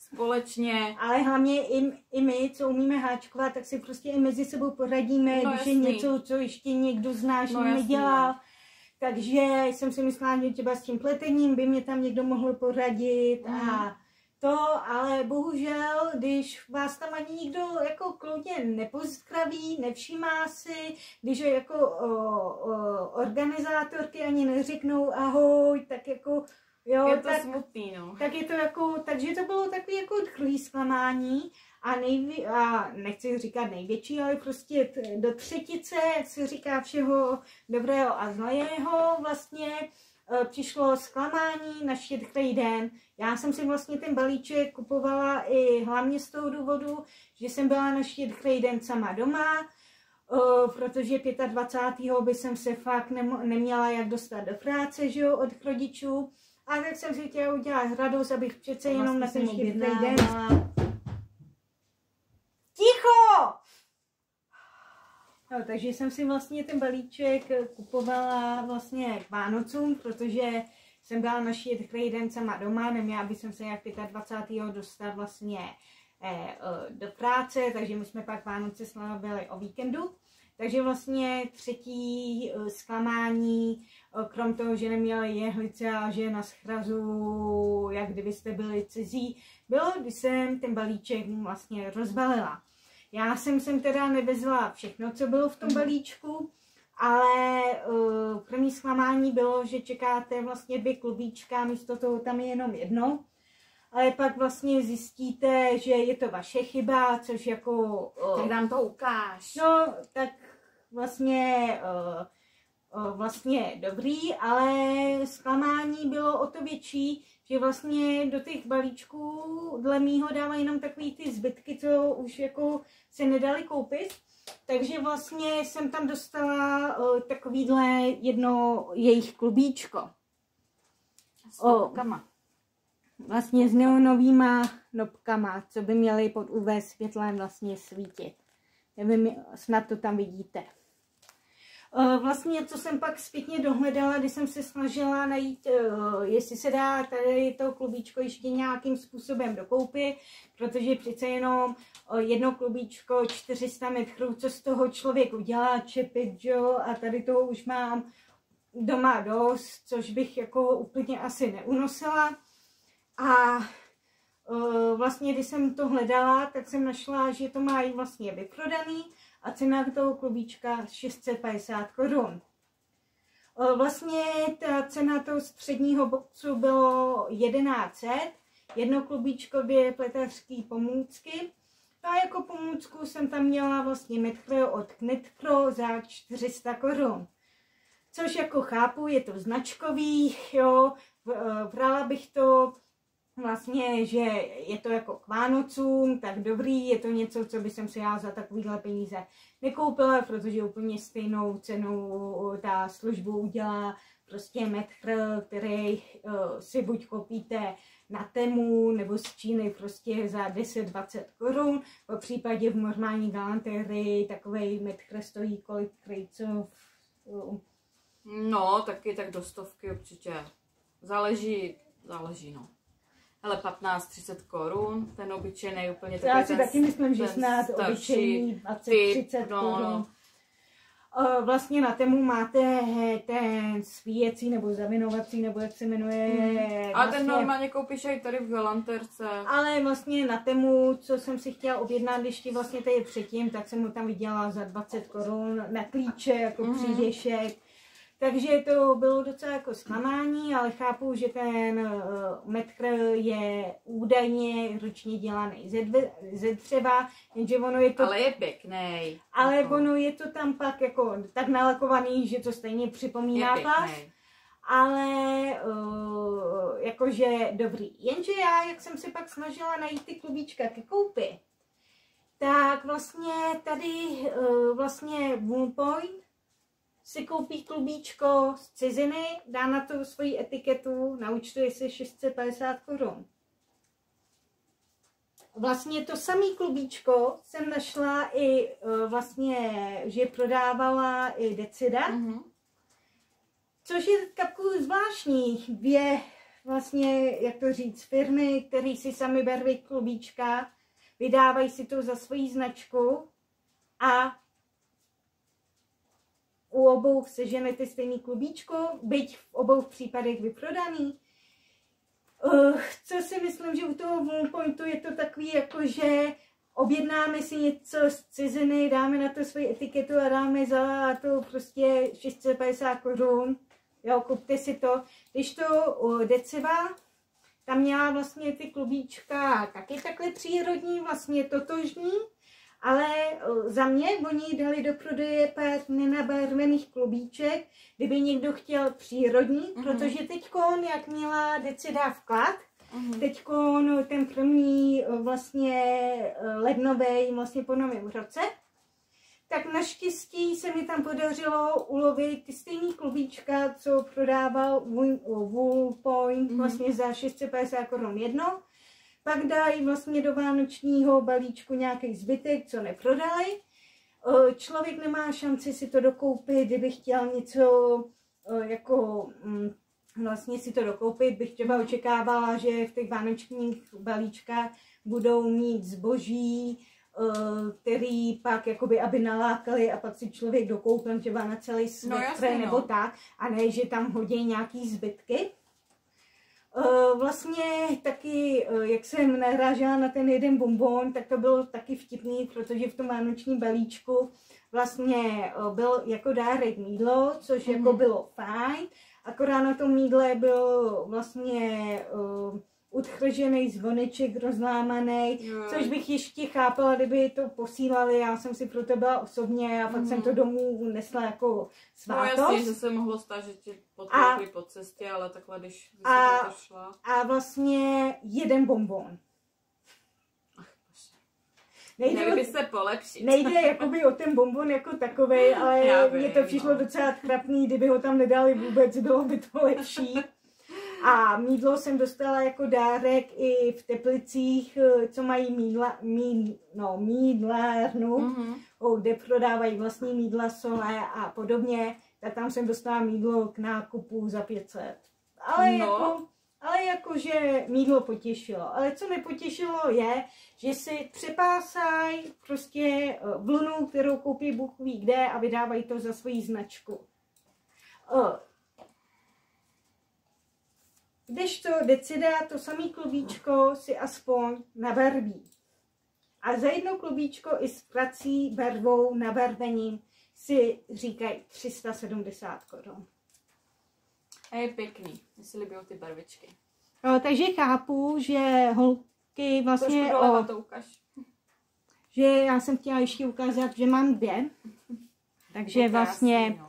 společně. Ale hlavně i my, co umíme háčkovat, tak si prostě i mezi sebou poradíme, No, když je jasný. něco, co ještě někdo z nás No, jasný, nedělal. no. Takže jsem si myslela, že třeba s tím pletením by mě tam někdo mohl poradit a to, ale bohužel, když vás tam ani nikdo jako klidně nepozdraví, nevšímá si, když je jako organizátorky ani neřeknou ahoj, tak jako jo, Je to tak, smutný, no. tak je to jako, takže to bylo takový jako druhý zklamání a nechci říkat největší, ale prostě do třetice, jak se říká, všeho dobrého a zlého vlastně přišlo zklamání na Štědrý den. Já jsem si vlastně ten balíček kupovala i hlavně z toho důvodu, že jsem byla na Štědrý den sama doma, protože 25. by jsem se fakt neměla jak dostat do práce, že jo, od rodičů. A tak jsem si chtěla udělat radost, abych přece jenom na ten Štědrý den. Ticho! No, takže jsem si vlastně ten balíček kupovala vlastně k Vánocům, protože jsem byla na Štědrý den sama doma, neměla bych se jak 25. dostat vlastně do práce, takže my jsme pak Vánoce slavili o víkendu. Takže vlastně třetí zklamání, krom toho, že neměli jehlice a že na schrazu, jak kdybyste byli cizí, bylo, když jsem ten balíček vlastně rozbalila. Já jsem sem teda nevezla všechno, co bylo v tom balíčku, ale první zklamání bylo, že čekáte vlastně 2 klubíčka, místo toho tam je jenom jedno. Ale pak vlastně zjistíte, že je to vaše chyba, což jako... Tak nám to ukáž. No, tak vlastně dobrý, ale zklamání bylo o to větší, že vlastně do těch balíčků dle mýho dávají jenom takový ty zbytky, co už jako se nedali koupit. Takže vlastně jsem tam dostala takovýhle jedno jejich klubíčko. S topkama. Vlastně s neonovýma nopkama, co by měly pod UV světlem vlastně svítit. Nevím, snad to tam vidíte. Vlastně, co jsem pak zpětně dohledala, když jsem se snažila najít, jestli se dá tady to klubíčko ještě nějakým způsobem dokoupit, protože přece jenom jedno klubíčko 400 metrů, co z toho člověk udělá, čepit, jo, a tady toho už mám doma dost, což bych jako úplně asi neunosila. A vlastně, když jsem to hledala, tak jsem našla, že to mají vlastně vyprodaný a cena toho klubíčka 650 korun. Vlastně ta cena toho středního boxu bylo 1100, jedno klubíčko 2 pletařské pomůcky. A jako pomůcku jsem tam měla vlastně metr od Knitpro za 400 korun. Což jako chápu, je to značkový, jo, brala bych to vlastně, že je to jako k Vánocům, tak dobrý, je to něco, co by jsem si já za takovýhle peníze nekoupila, protože úplně stejnou cenou ta službu udělá prostě metr, který si buď koupíte na Temu nebo z Číny prostě za 10-20 korun, po případě v normální galantérii takovej metr stojí kolik krejcov. No, taky tak do 100 určitě. Záleží, no. Hele, 15-30 korun, ten obyčejný úplně takový. Já si taky myslím, že snad obyčejný 20-30 korun. No. Vlastně na Temu máte ten svíjecí nebo zavinovací, nebo jak se jmenuje. A vlastně, ten normálně koupíš i tady v galantérce. Ale vlastně na Temu, co jsem si chtěla objednat ještě vlastně tady předtím, tak jsem ho tam viděla za 20 korun na klíče, jako přívěšek. Takže to bylo docela jako zklamání, ale chápu, že ten metr je údajně ručně dělaný ze dřeva, jenže ono je to... Ale je pěkný. Ale jako. Ono je to tam pak jako tak nalakovaný, že to stejně připomíná plast. Ale jakože dobrý. Jenže já, jak jsem si pak snažila najít ty klubíčka ke koupi, tak vlastně tady vlastně Woolpoint si koupí klubíčko z ciziny, dá na to svoji etiketu, naúčtuje si 650 korun. Vlastně to samé klubíčko jsem našla i vlastně, že prodávala i Decida, což je kapku zvláštní, 2 vlastně, jak to říct, firmy, které si sami barví klubíčka, vydávají si to za svoji značku a u obou seženete stejný klubíčko, byť v obou případech vyprodaný. Co si myslím, že u toho Wallpointu je to takový, jako že objednáme si něco z ciziny, dáme na to svoji etiketu a dáme za to prostě 650 korun. Jo, kupte si to. Když to Deceva, tam měla vlastně ty klubíčka taky takhle přírodní, vlastně totožní, ale za mě oni dali do prodeje pár nenabarvených klubíček, kdyby někdo chtěl přírodní, protože teďkon, jak měla Decida vklad, teďkon ten první vlastně lednový vlastně po novém roce, tak naštěstí se mi tam podařilo ulovit ty stejný klubíčka, co prodával Wallpoint vlastně za 650 korun jedno. Pak dají vlastně do vánočního balíčku nějaký zbytek, co neprodali. Člověk nemá šanci si to dokoupit, kdyby chtěl něco jako vlastně si to dokoupit. Bych třeba očekávala, že v těch vánočních balíčkách budou mít zboží, který pak jakoby, aby nalákali a pak si člověk dokoupil třeba na celý svetr nebo tak, a ne, že tam hodí nějaký zbytky. Vlastně taky, jak jsem narážela na ten jeden bonbon, tak to bylo taky vtipný, protože v tom vánočním balíčku vlastně byl jako dárek mýdlo, což jako bylo fajn, akorát na tom mýdle byl vlastně udchržený zvoneček rozlámaný, což bych ještě chápala, kdyby to posílali, já jsem si pro to byla osobně a pak jsem to domů nesla jako svátost. No jasně, že se mohlo stát, že ti podkoupí po cestě, ale takhle, když jsi to šla. A vlastně jeden bonbon. Měli by se polepšit. Nejde jakoby o ten bonbon jako takovej, ale mně to přišlo docela trapný, kdyby ho tam nedali vůbec, bylo by to lepší. A mýdlo jsem dostala jako dárek i v Teplicích, co mají mýdlárnu, kde prodávají vlastní mýdla, sole a podobně. Tak tam jsem dostala mýdlo k nákupu za 500. Ale jakože mýdlo potěšilo. Ale co nepotěšilo je, že si přepásají prostě vlnu, kterou koupí Bůh ví kde a vydávají to za svoji značku. Kdežto Decida to samý klubíčko si aspoň nabarví. A za jedno klubíčko i s prací, barvou, nabarvením si říkají 370 korun. A je pěkný, mně se líbí ty barvičky. Takže chápu, že holky vlastně... To ukaž. Že já jsem chtěla ještě ukázat, že mám 2. Takže vlastně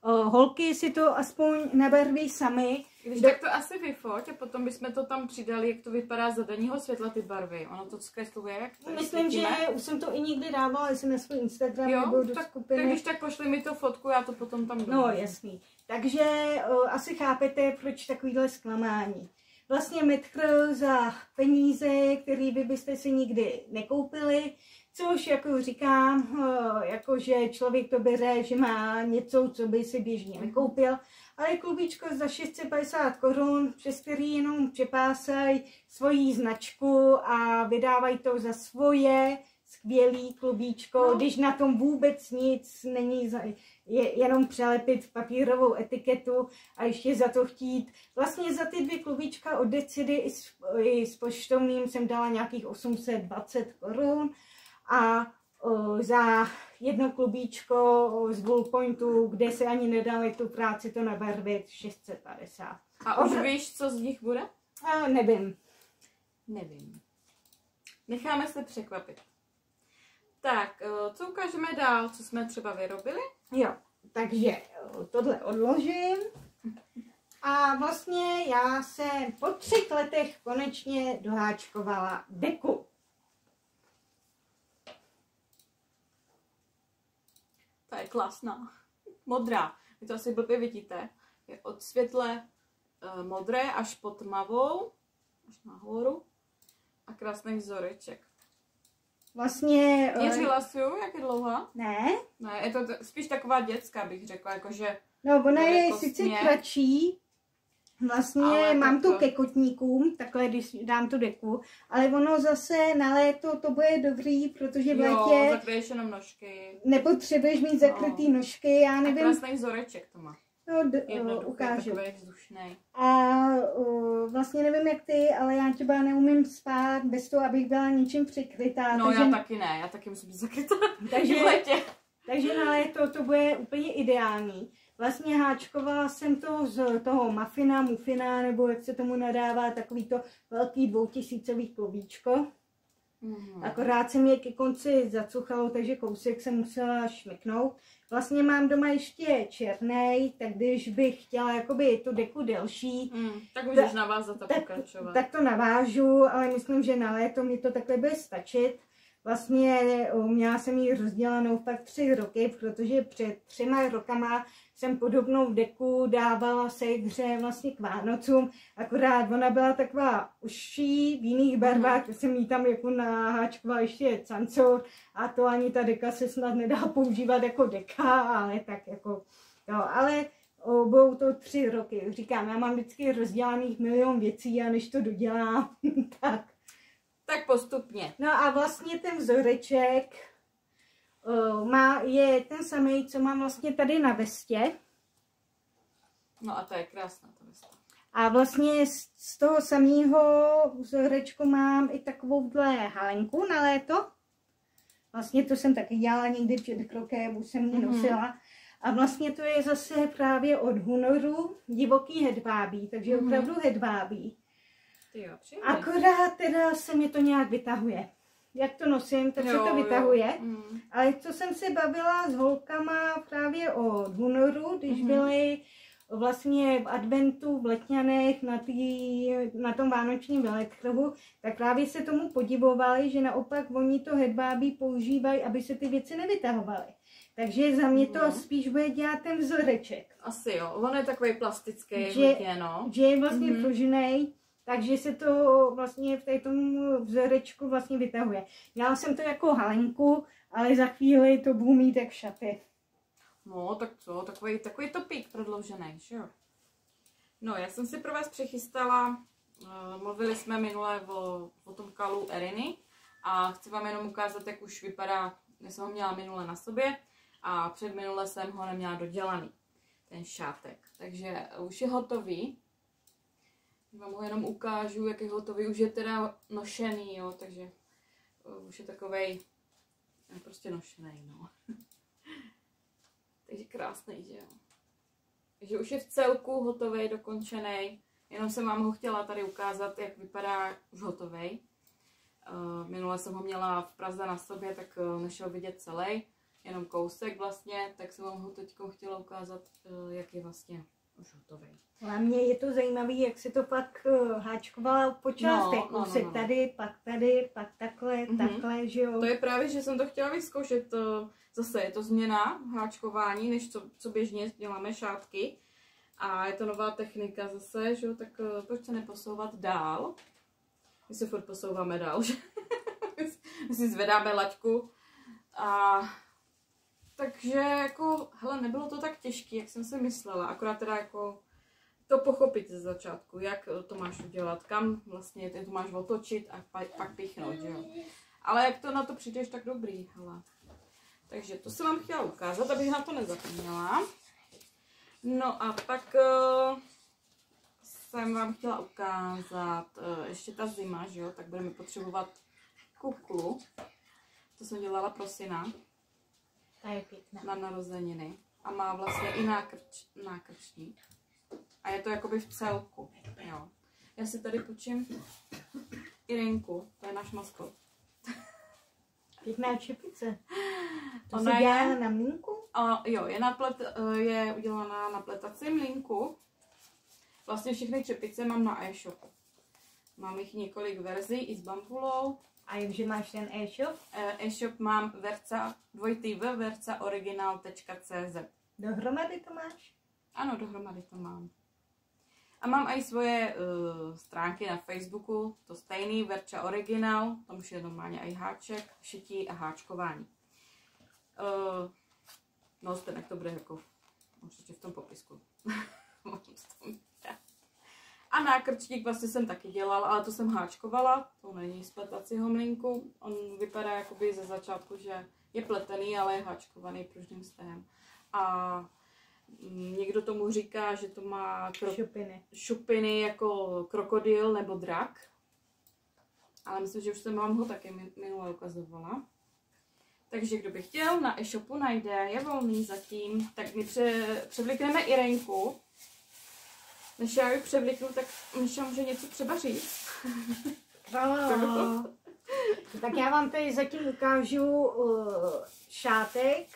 holky si to aspoň nabarví sami. Když tak to asi vyfoť a potom bychom to tam přidali, jak to vypadá za denního světla ty barvy. Ono to zkresluje, jak to myslím, že už jsem to i někdy dávala, jestli na svůj Instagram nebo do skupiny. Tak když tak pošli mi to fotku, já to potom tam dám. No jasný. Takže asi chápete, proč takovýhle zklamání. Vlastně metr za peníze, který vy byste si nikdy nekoupili, což jako říkám, jakože člověk to bere, že má něco, co by si běžně nekoupil, ale klubíčko za 650 korun, přes který jenom přepásají svoji značku a vydávají to za svoje skvělý klubíčko, když na tom vůbec nic není, jenom přelepit papírovou etiketu a ještě za to chtít. Vlastně za ty 2 klubíčka od Decidy i s poštovným jsem dala nějakých 820 korun a za jedno klubíčko z Wallpointu, kde se ani nedali tu práci to nabarvit, 650. A už víš, co z nich bude? Nevím. Necháme se překvapit. Tak, co ukážeme dál, co jsme třeba vyrobili? Jo, takže tohle odložím. A vlastně já jsem po 3 letech konečně doháčkovala deku. Ta je klasná. Modrá. Vy to asi blbě vidíte. Je od světle modré až po tmavou, až nahoru. A krásný vzoreček. Vlastně... Měřila jsi ju, jak je dlouhá? Ne. Ne, je to spíš taková dětská, bych řekla, jakože... No, ona je sice kratší, Vlastně Ale mám tak tu ke kotníkům, takhle když dám tu deku, ale ono zase na léto to bude dobrý, protože v Jo, létě zakryješ jenom nožky. nepotřebuješ mít zakrytý nožky, já A nevím. krásný vzoreček to má. No, ukážu. Takový vzdušnej. A vlastně nevím jak ty, ale já třeba neumím spát bez toho, abych byla ničím přikrytá. No takže, já taky ne, já taky musím být zakrytá. takže, v létě. takže na léto to bude úplně ideální. Vlastně háčkovala jsem to z toho mufina, nebo jak se tomu nadává, takový to velký 2000 klobíčko. Akorát se mě ke konci zacuchalo, takže kousek jsem musela šmyknout. Vlastně mám doma ještě černej, tak když bych chtěla jakoby tu deku delší, tak můžeš navázat a pokračovat. Tak to navážu, ale myslím, že na léto mi to takhle bude stačit. Vlastně měla jsem ji rozdělanou fakt 3 roky, protože před 3 rokama jsem podobnou deku dávala hře vlastně k Vánocům, akorát ona byla taková užší v jiných barvách, tak jsem jí tam jako naháčkovala ještě cancor a to ani ta deka se snad nedá používat jako deka, ale tak jako, jo, ale budou to 3 roky. Říkám, já mám vždycky rozdělaných milion věcí a než to dodělám, tak postupně. No a vlastně ten vzoreček je ten samý, co mám vlastně tady na vestě. No a to je krásná ta vesta. A vlastně z toho samého vzorečku mám i takovouhle halenku na léto. Vlastně to jsem taky dělala někdy před krokem, už jsem ji nosila. A vlastně to je zase právě od Hunoru divoký hedvábí, takže opravdu hedvábí. Akorát teda se mi to nějak vytahuje. Jak to nosím, tak se to vytahuje. Ale co jsem se bavila s holkama právě o Hunoru, když byly vlastně v adventu v Letňanech na tom vánočním veletrhu, tak právě se tomu podivovali, že naopak oni to hedvábí používají, aby se ty věci nevytahovaly. Takže za mě to spíš bude dělat ten vzoreček. Asi jo, on je takový plastický, že je vlastně pružnej. Takže se to vlastně v tom vzorečku vlastně vytahuje. Dělala jsem to jako halenku, ale za chvíli to budu mít jak šaty. No, tak co, takový topík prodloužený, že jo? No, já jsem si pro vás přichystala, mluvili jsme minule o tom kalu Eriny a chci vám jenom ukázat, jak už vypadá, já jsem ho měla minule na sobě a předminule jsem ho neměla dodělaný, ten šátek. Takže už je hotový. Vám ho jenom ukážu, jak je hotový. Už je teda nošený, jo, takže už je takovej prostě nošený, no. Takže krásný, že jo. Takže už je v celku hotový, dokončený. Jenom jsem vám ho chtěla tady ukázat, jak vypadá už hotový. Minule jsem ho měla v Praze na sobě, tak nešel vidět celý, jenom kousek vlastně, tak jsem vám ho teď chtěla ukázat, jak je vlastně už hotový. Hlavně je to zajímavé, jak se to pak háčkovala po částech. No. Tady, pak takhle, že jo. To je právě, že jsem to chtěla vyzkoušet. Zase je to změna háčkování, než co běžně děláme šátky. A je to nová technika zase, že jo, tak proč se neposouvat dál? My se furt posouváme dál, že? My si zvedáme laťku. A takže jako, hele, nebylo to tak těžké, jak jsem si myslela. Akorát teda jako to pochopit ze začátku, jak to máš udělat, kam vlastně ty to máš otočit a pak píchnout, že jo. Ale jak to na to přijdeš, tak dobrý, hele. Takže to jsem vám chtěla ukázat, abych na to nezapomněla. No a pak jsem vám chtěla ukázat ještě ta zima, že jo, tak budeme potřebovat kuklu. To jsem dělala pro syna. Na narozeniny. A má vlastně i nákrčník. A je to jakoby v celku, jo. Já si tady půjčím Irinku, to je náš maskot. Pěkná čepice. To Ona se dělá na mlýnku? Jo, je udělaná na pletacím mlýnku. Vlastně všechny čepice mám na e-shopu. Mám jich několik verzí i s bambulou. A jakže máš ten e-shop? E-shop mám vercaoriginal.cz. Dohromady to máš? Ano, dohromady to mám. A mám i svoje stránky na Facebooku, to stejný, Verča Original, tam už je normálně i háček, šití a háčkování. No, stejně to bude jako určitě v tom popisku. nákrčník vlastně jsem taky dělala, ale to jsem háčkovala, to není z pletacího mlýnku. On vypadá jakoby ze začátku, že je pletený, ale je háčkovaný pružným stehem. A někdo tomu říká, že to má šupiny jako krokodýl nebo drak. Ale myslím, že už jsem vám ho taky minule ukazovala. Takže kdo by chtěl, na e-shopu najde, je volný zatím. Tak my převlíkneme Irenku. Než já ji převlíknu, tak Míša může něco třeba říct. Tak já vám tady zatím ukážu šátek.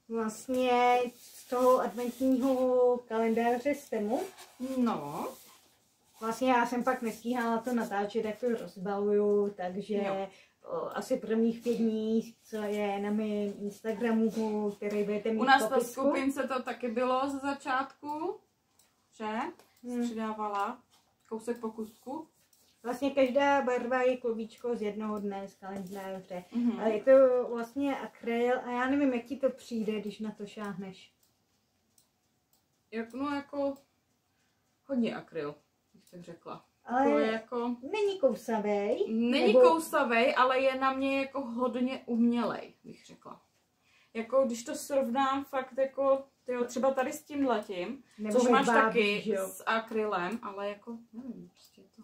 Vlastně z toho adventního kalendáře z Temu. No. Vlastně já jsem pak nestíhala to natáčet, jak to rozbaluju, takže asi prvních 5 dní, co je na mém Instagramu, který budete mít u nás popisku. Na skupince to taky bylo ze začátku, že? Přidávala kousek po kusku. Vlastně každá barva je klobíčko z jednoho dne z kalendáře. Ale je to vlastně akryl a já nevím, jak ti to přijde, když na to šáhneš. Jako hodně akryl, bych tak řekla. Ale to je jako... není kousavej. Není kousavej, ale je na mě jako hodně umělej, bych řekla. Jako když to srovnám fakt jako, tyjo, třeba tady s tímhletím, což máš taky s akrylem, ale jako, nevím, prostě to...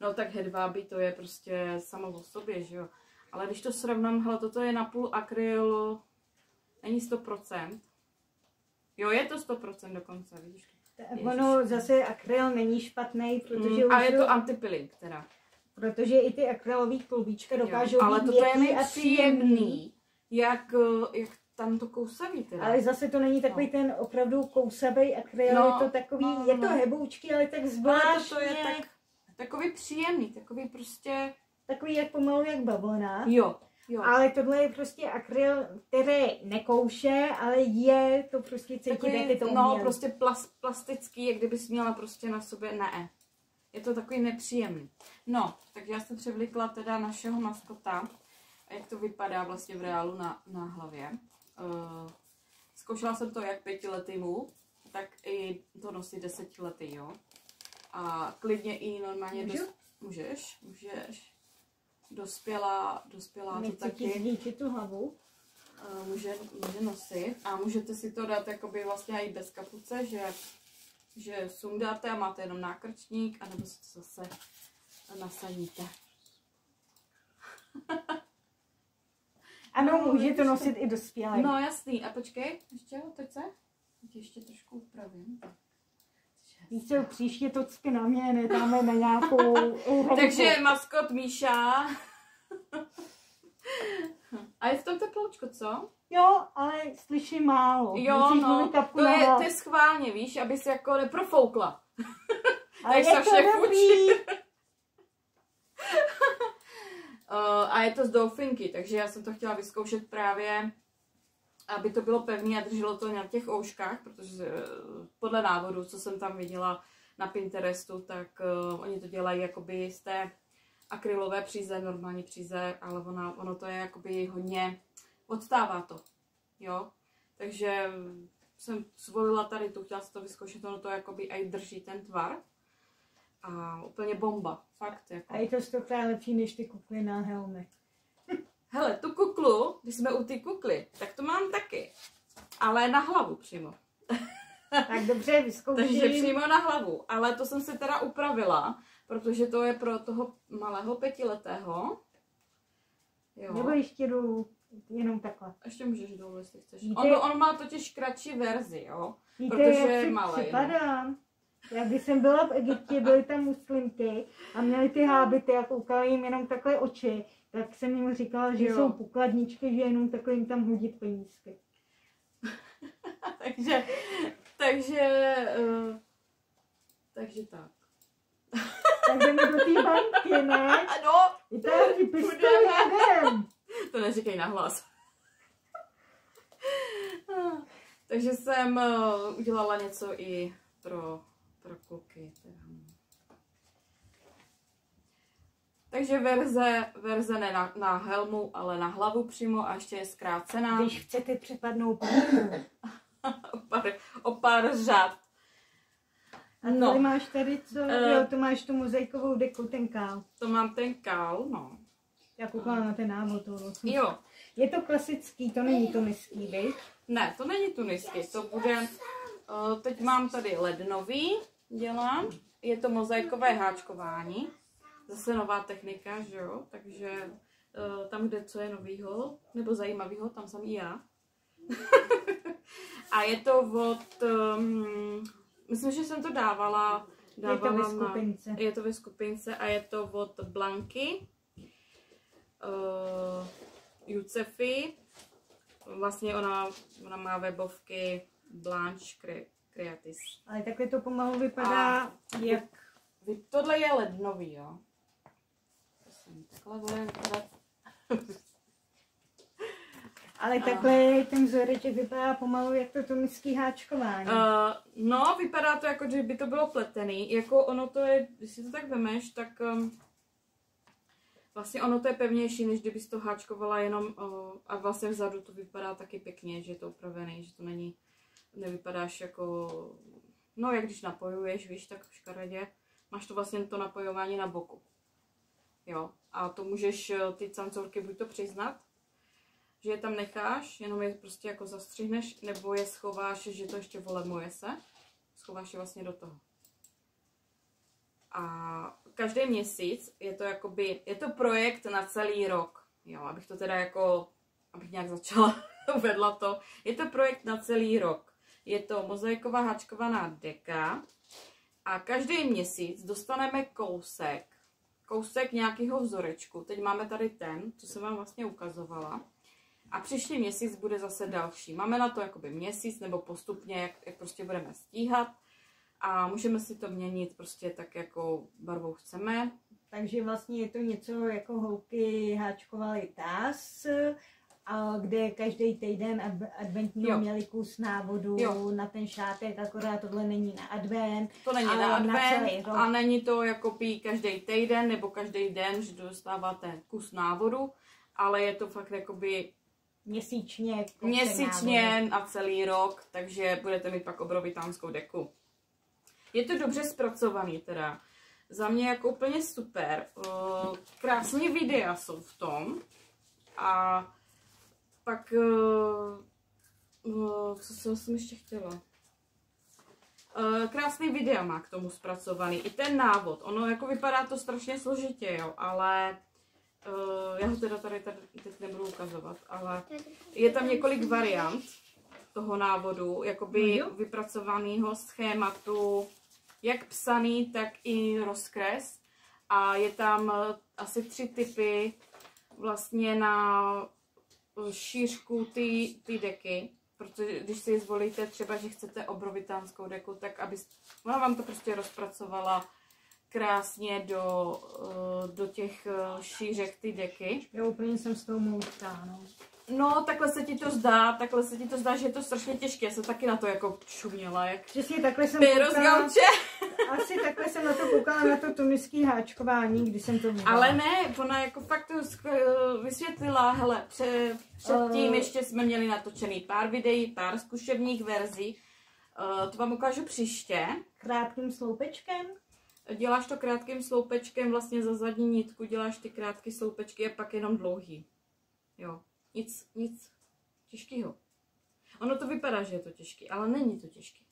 No tak hedvábí to je prostě samo o sobě, že jo. Ale když to srovnám, hele, toto je napůl akryl, není 100%. Jo, je to 100% dokonce, vidíš. Ono zase akryl není špatný, protože a je to antipilling teda. Protože i ty akrylový klubíčka dokážou ale být toto je měkký mi příjemný, jak tam to kousavý teda. Ale zase to není takový ten opravdu kousavý akryl, je to takový, je to heboučky, ale tak zvláštně. To je takový příjemný, takový prostě... Takový jak pomalu jak bavlna. Jo. Ale tohle je prostě akryl, který nekouše, ale je to prostě cítit, jak je to umělý. No, prostě plastický, jak kdybys měla prostě na sobě, ne. Je to takový nepříjemný. No, takže já jsem převlíkla teda našeho maskota, jak to vypadá vlastně v reálu na hlavě. Zkoušela jsem to jak 5letýmu, tak i to nosí 10letý, jo. A klidně i normálně... Můžeš. Dospělá to taky. Nechci tu hlavu. Může nosit a můžete si to dát jakoby vlastně i bez kapuce, že sundáte a máte jenom nákrčník, anebo si to zase nasadíte. Ano, může to nosit i dospělý. No jasný, a počkej, teď ještě trošku upravím. Víš co, příště to cpy na mě, nedáme na nějakou... Takže maskot Míša. A je v tom teploučko, co? Jo, ale slyším málo. Jo, no, to je schválně, víš, aby si jako neprofoukla. Ale je to dobrý. A je to z doufinky, takže já jsem to chtěla vyzkoušet právě, aby to bylo pevné a drželo to na těch ouškách, protože podle návodu, co jsem tam viděla na Pinterestu, tak oni to dělají jakoby z té akrylové příze, normální příze, ale ono to je jakoby hodně, odstává to, jo. Takže jsem zvolila tady tu, chtěla si to vyzkoušet, ono to jakoby aj drží ten tvar. A úplně bomba, fakt. Jako. A je to 100krát lepší než ty kukly na helmy. Hele, tu kuklu, když jsme u té kukly, tak to mám taky. Ale na hlavu přímo. Tak dobře, vyzkouším. Takže přímo na hlavu. Ale to jsem si teda upravila, protože to je pro toho malého 5letého. Jo. Nebo ještě jdu jenom takhle. Ještě můžeš dolů, jestli chceš. On má totiž kratší verzi, jo. Víte, protože jak je si malý. připadám? Já když jsem byla v Egyptě, byly tam muslimky a měly ty hábity a koukaly jim jenom takhle oči, tak jsem jim říkala, že jsou pokladničky, že jenom takhle jim tam hodit penízky. takže tak. Tak jdeme do té banky, ne? Ano. I tam ti pistoli jdem. To neříkej nahlas. Takže jsem udělala něco i pro kluky. Takže verze ne na helmu, ale na hlavu přímo a ještě je zkrácená. Když chcete přepadnout půlku. o pár řád. A tady máš tady co? Jo, to máš tu mozaikovou deku, ten kál. To mám ten kál, no. Já koukala na ten návod. Jo. Je to klasický, to není tuniský, viď? Ne, to není tuniský, to bude, teď mám tady lednový, dělám, je to mozaikové háčkování, zase nová technika, že jo, takže tam, kde co je novýho, nebo zajímavýho, tam jsem i já. A je to od, myslím, že jsem to dávala je to ve skupince. Je to ve skupince a je to od Blanky, Jucefy. Vlastně ona má webovky Blanche Creatis. Ale takhle to pomalu vypadá jak... Tohle je lednový, jo. Takhle bude vypadat. Ale takhle ten vzoreček vypadá pomalu jak to tuniský háčkování. No, vypadá to jako, že by to bylo pletený. Jako ono to je, když si to tak vemeš, tak... Vlastně ono to je pevnější, než kdybys to háčkovala jenom a vlastně vzadu to vypadá taky pěkně, že je to upravený, že to není, nevypadáš jako, no jak když napojuješ, víš, tak v škaredě, máš to vlastně to napojování na boku. Jo, a to můžeš ty cancourky buď to přiznat, že je tam necháš, jenom je prostě jako zastřihneš, nebo je schováš, že to ještě volemuje se, schováš je vlastně do toho. A každý měsíc je to jakoby, je to projekt na celý rok, jo, abych to teda jako, abych nějak začala, uvedla to, je to projekt na celý rok, je to mozaiková háčkovaná deka a každý měsíc dostaneme kousek nějakého vzorečku, teď máme tady ten, co jsem vám vlastně ukazovala a příští měsíc bude zase další, máme na to jakoby měsíc nebo postupně, jak prostě budeme stíhat. A můžeme si to měnit prostě tak, jako barvou chceme. Takže vlastně je to něco jako holky háčkovaly tás, kde každý týden adventního měli kus návodu na ten šátek, akorát tohle není na advent. To není na advent a není to jako každý týden nebo každý den, že dostáváte kus návodu, ale je to fakt jakoby měsíčně na celý rok, takže budete mít pak obrovitánskou deku. Je to dobře zpracovaný teda. Za mě jako úplně super. Krásný videa jsou v tom. A pak, co jsem ještě chtěla? Krásný videa má k tomu zpracovaný. I ten návod. Ono jako vypadá to strašně složitě, jo, ale já ho teda tady teď nebudu ukazovat, ale je tam několik variant toho návodu, jakoby vypracovaného schématu, jak psaný, tak i rozkres. A je tam asi 3 typy vlastně na šířku ty deky. Protože když si zvolíte třeba, že chcete obrovitánskou deku, tak ona vám to prostě rozpracovala krásně do těch šířek ty deky. Já úplně jsem s tou moutá, no. No, takhle se ti to zdá, že je to strašně těžké. Já jsem taky na to jako šuměla, jak přesně takhle jsem koukala, asi takhle jsem na to koukala, na to tuniský háčkování, když jsem to viděla. Ale ne, ona jako fakt to vysvětlila, hele, předtím ještě jsme měli natočený pár videí, pár zkušebních verzí. To vám ukážu příště. Krátkým sloupečkem? Děláš to krátkým sloupečkem, vlastně za zadní nitku děláš ty krátké sloupečky a pak jenom dlouhý. Jo. Nic těžkého. Ono to vypadá, že je to těžký, ale není to těžký.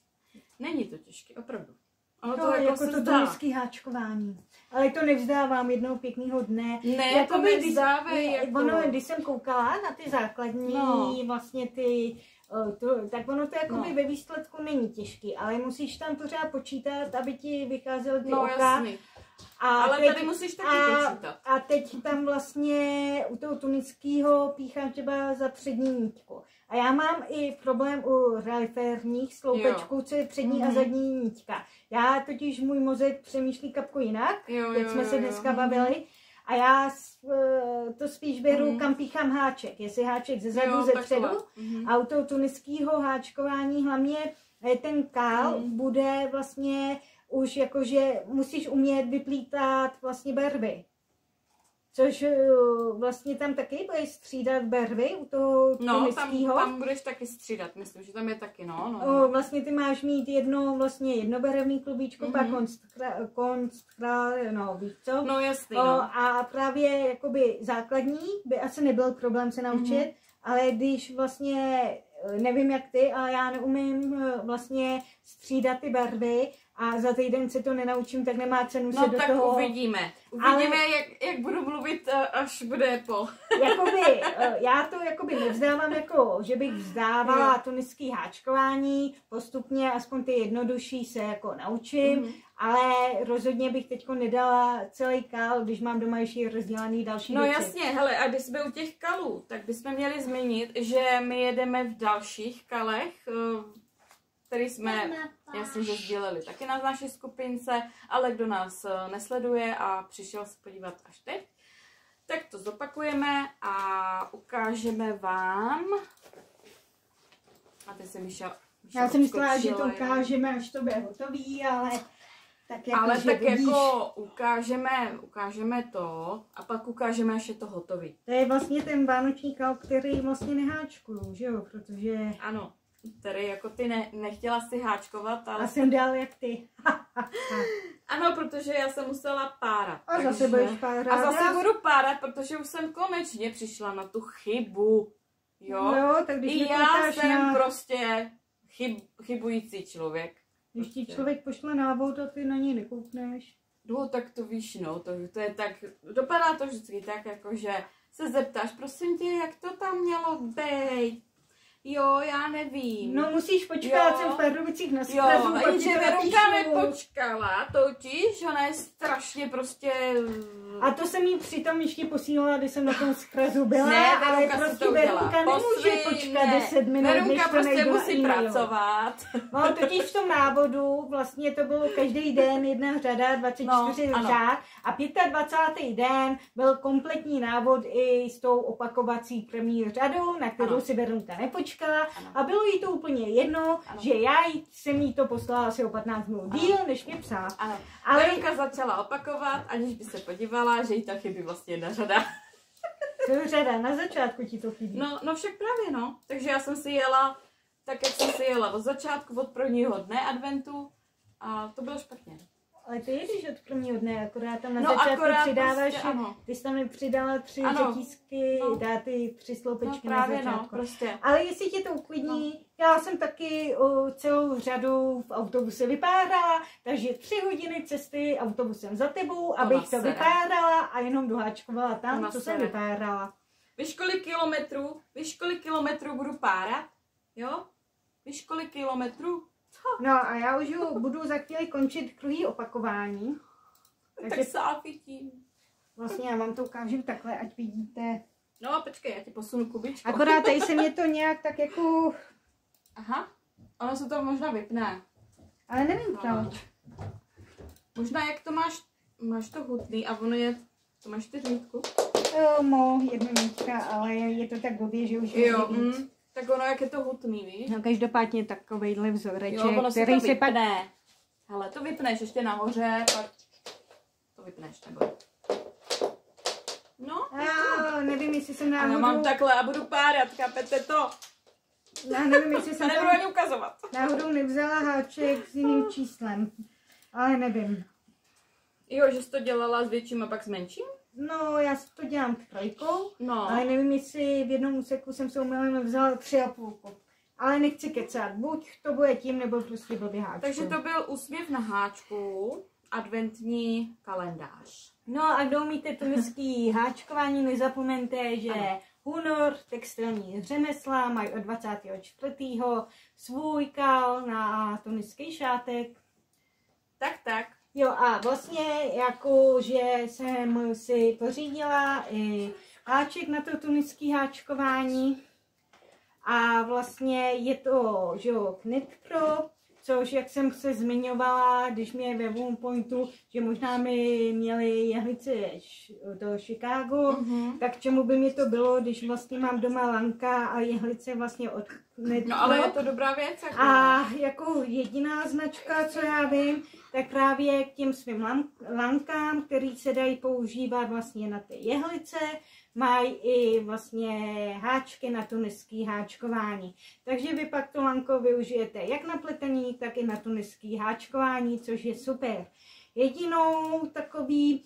Není to těžký, opravdu. Ono to jako to tuniský háčkování. Ale to nevzdávám jednoho pěkného dne. Ne, jako to nevzdávej. Jako... Ono, když jsem koukala na ty základní, vlastně ty, tak ono to jako ve výsledku není těžký, ale musíš tam pořád počítat, aby ti vycházely ty oka. Jasný. Ale teď, tady musíš taky počítat. A teď tam vlastně u toho tunického píchám třeba za přední nitku. A já mám i problém u reliférních sloupečků, co je přední a zadní nitka. Já totiž můj mozek přemýšlí kapku jinak, jak jsme se dneska bavili. A já to spíš beru, kam píchám háček. Jestli háček ze zadu, ze předu. A u toho tunického háčkování hlavně ten kál bude vlastně už jakože musíš umět vyplítat vlastně barvy. Což vlastně tam taky budeš střídat barvy u toho tunického. Tam budeš taky střídat, myslím, že tam je taky, no. Vlastně ty máš mít jednobarevný klubíčko, pak víš co? No jasný, no. A právě jakoby základní by asi nebyl problém se naučit, ale když vlastně, nevím jak ty, ale já neumím vlastně střídat ty barvy, a za týden se to nenaučím, tak nemá cenu se do toho... No tak uvidíme. Uvidíme, jak budu mluvit, až bude pol. Já to jakoby nevzdávám, jako že bych vzdávala tunický háčkování, postupně aspoň ty jednodušší se jako naučím, ale rozhodně bych teďko nedala celý kal, když mám doma ještě rozdělaný další věci. No jasně, hele, a když jsme u těch kalů, tak bychom měli zmínit, že my jedeme v dalších kalech, který jsme, jasně, že sdělili taky na naší skupince, ale kdo nás nesleduje a přišel se podívat až teď, tak to zopakujeme a ukážeme vám. A ty se Míša já jsem myslela, že to ukážeme, až to bude hotový, ale tak jako, ale tak vidíš, jako ukážeme to a pak ukážeme, až je to hotový. To je vlastně ten vánoční kal, který vlastně neháčkuju, že jo, protože... Ano. Který jako ty nechtěla si háčkovat, ale... A jsem dál jak ty. Ano, protože já jsem musela párat. A zase budeš párat. A zase budu párat, protože už jsem konečně přišla na tu chybu. Jo, tak když i já jsem prostě chybující člověk. Když ti člověk pošle návod a ty na něj nekoukneš. No, tak to víš, no, to je tak, dopadá to vždycky tak, jako že se zeptáš, prosím tě, jak to tam mělo být. Jo, já nevím. No musíš počkat, jsem v Pardubicích na Strazu. Jo, jenže Verunka nepočkala, totiž ona je strašně prostě... A to jsem jí přitom ještě posílala, když jsem na tom Strazu byla, ne, ale prostě Verunka nemůže počkat 10 minut, Verunka než to prostě musí pracovat. No, totiž v tom návodu vlastně to bylo každý den jedna řada, 24 řád a 25. den byl kompletní návod i s tou opakovací první řadou, na kterou si Verunka nepočkala a bylo jí to úplně jedno, že jsem jí to poslala asi o 15 minut díl, než mě psala. Ale Verunka začala opakovat, aniž by se podívala, že jí ta chybí vlastně jedna řada. To řada, na začátku ti to chybí. No však právě no, takže já jsem si jela tak, jak jsem si jela od začátku, od prvního dne adventu a to bylo špatně. Ale ty jedeš od prvního dne, akorát tam na začátku přidáváš, prostě, ty jsi tam mi přidala 3 řetízky, dá ty 3 sloupečky na začátku. Prostě. Ale jestli tě to uklidní, já jsem taky celou řadu v autobuse vypárala, takže 3 hodiny cesty autobusem za tebou, abych to vypárala a jenom doháčkovala tam, co jsem vypárala. Víš, kolik kilometrů budu párat? Jo? Víš, kolik kilometrů? No a já už budu za chvíli končit druhý opakování. Takže se chytím. Vlastně já vám to ukážu takhle, ať vidíte. No počkej, já ti posunu kubičku. Akorát tady se mě to nějak tak jako... Aha, ono se to možná vypne. Ale nevím proč. Možná jak to máš to hutný a ono je, to máš ty řítku? Jedno mítka, ale je to tak blbě, že už tak ono, jak je to hutný, víš? No každopádně takovejhle vzoreček, který se vypne. Hele, to vypneš ještě nahoře, pak to vypneš, nebo... No, nevím, jestli jsem náhodou... Ano, mám takhle a budu párat, chápete to? Já nevím, jestli jsem nebudu ani ukazovat. Náhodou nevzala háček s jiným číslem, ale nevím. Jo, že jsi to dělala s větším a pak s menším? No, já to dělám 3, ale nevím, jestli v jednom úseku jsem se umělem vzala 3,5. Ale nechci kecat, buď to bude tím, nebo prostě blbý háčku. Takže to byl úsměv na háčku, adventní kalendář. No a kdo umíte tunický háčkování, nezapomeňte, že Hunor, textilní řemesla, mají od 24. svůj kal na tunický šátek. Tak. Jo a vlastně jako, že jsem si pořídila i háček na to tunické háčkování a vlastně je to, že jo, Knit Pro, což, jak jsem se zmiňovala, když mě ve One Pointu, že možná mi měli jehlice do Chicago, tak čemu by mi to bylo, když vlastně mám doma lanka a jehlice vlastně od Netflix. No ale je to dobrá věc. Jako. A jako jediná značka, co já vím, tak právě k těm svým lankám, který se dají používat vlastně na ty jehlice, mají i vlastně háčky na tuniský háčkování. Takže vy pak to lanko využijete jak na pletení, tak i na tuniský háčkování, což je super. Jedinou takový,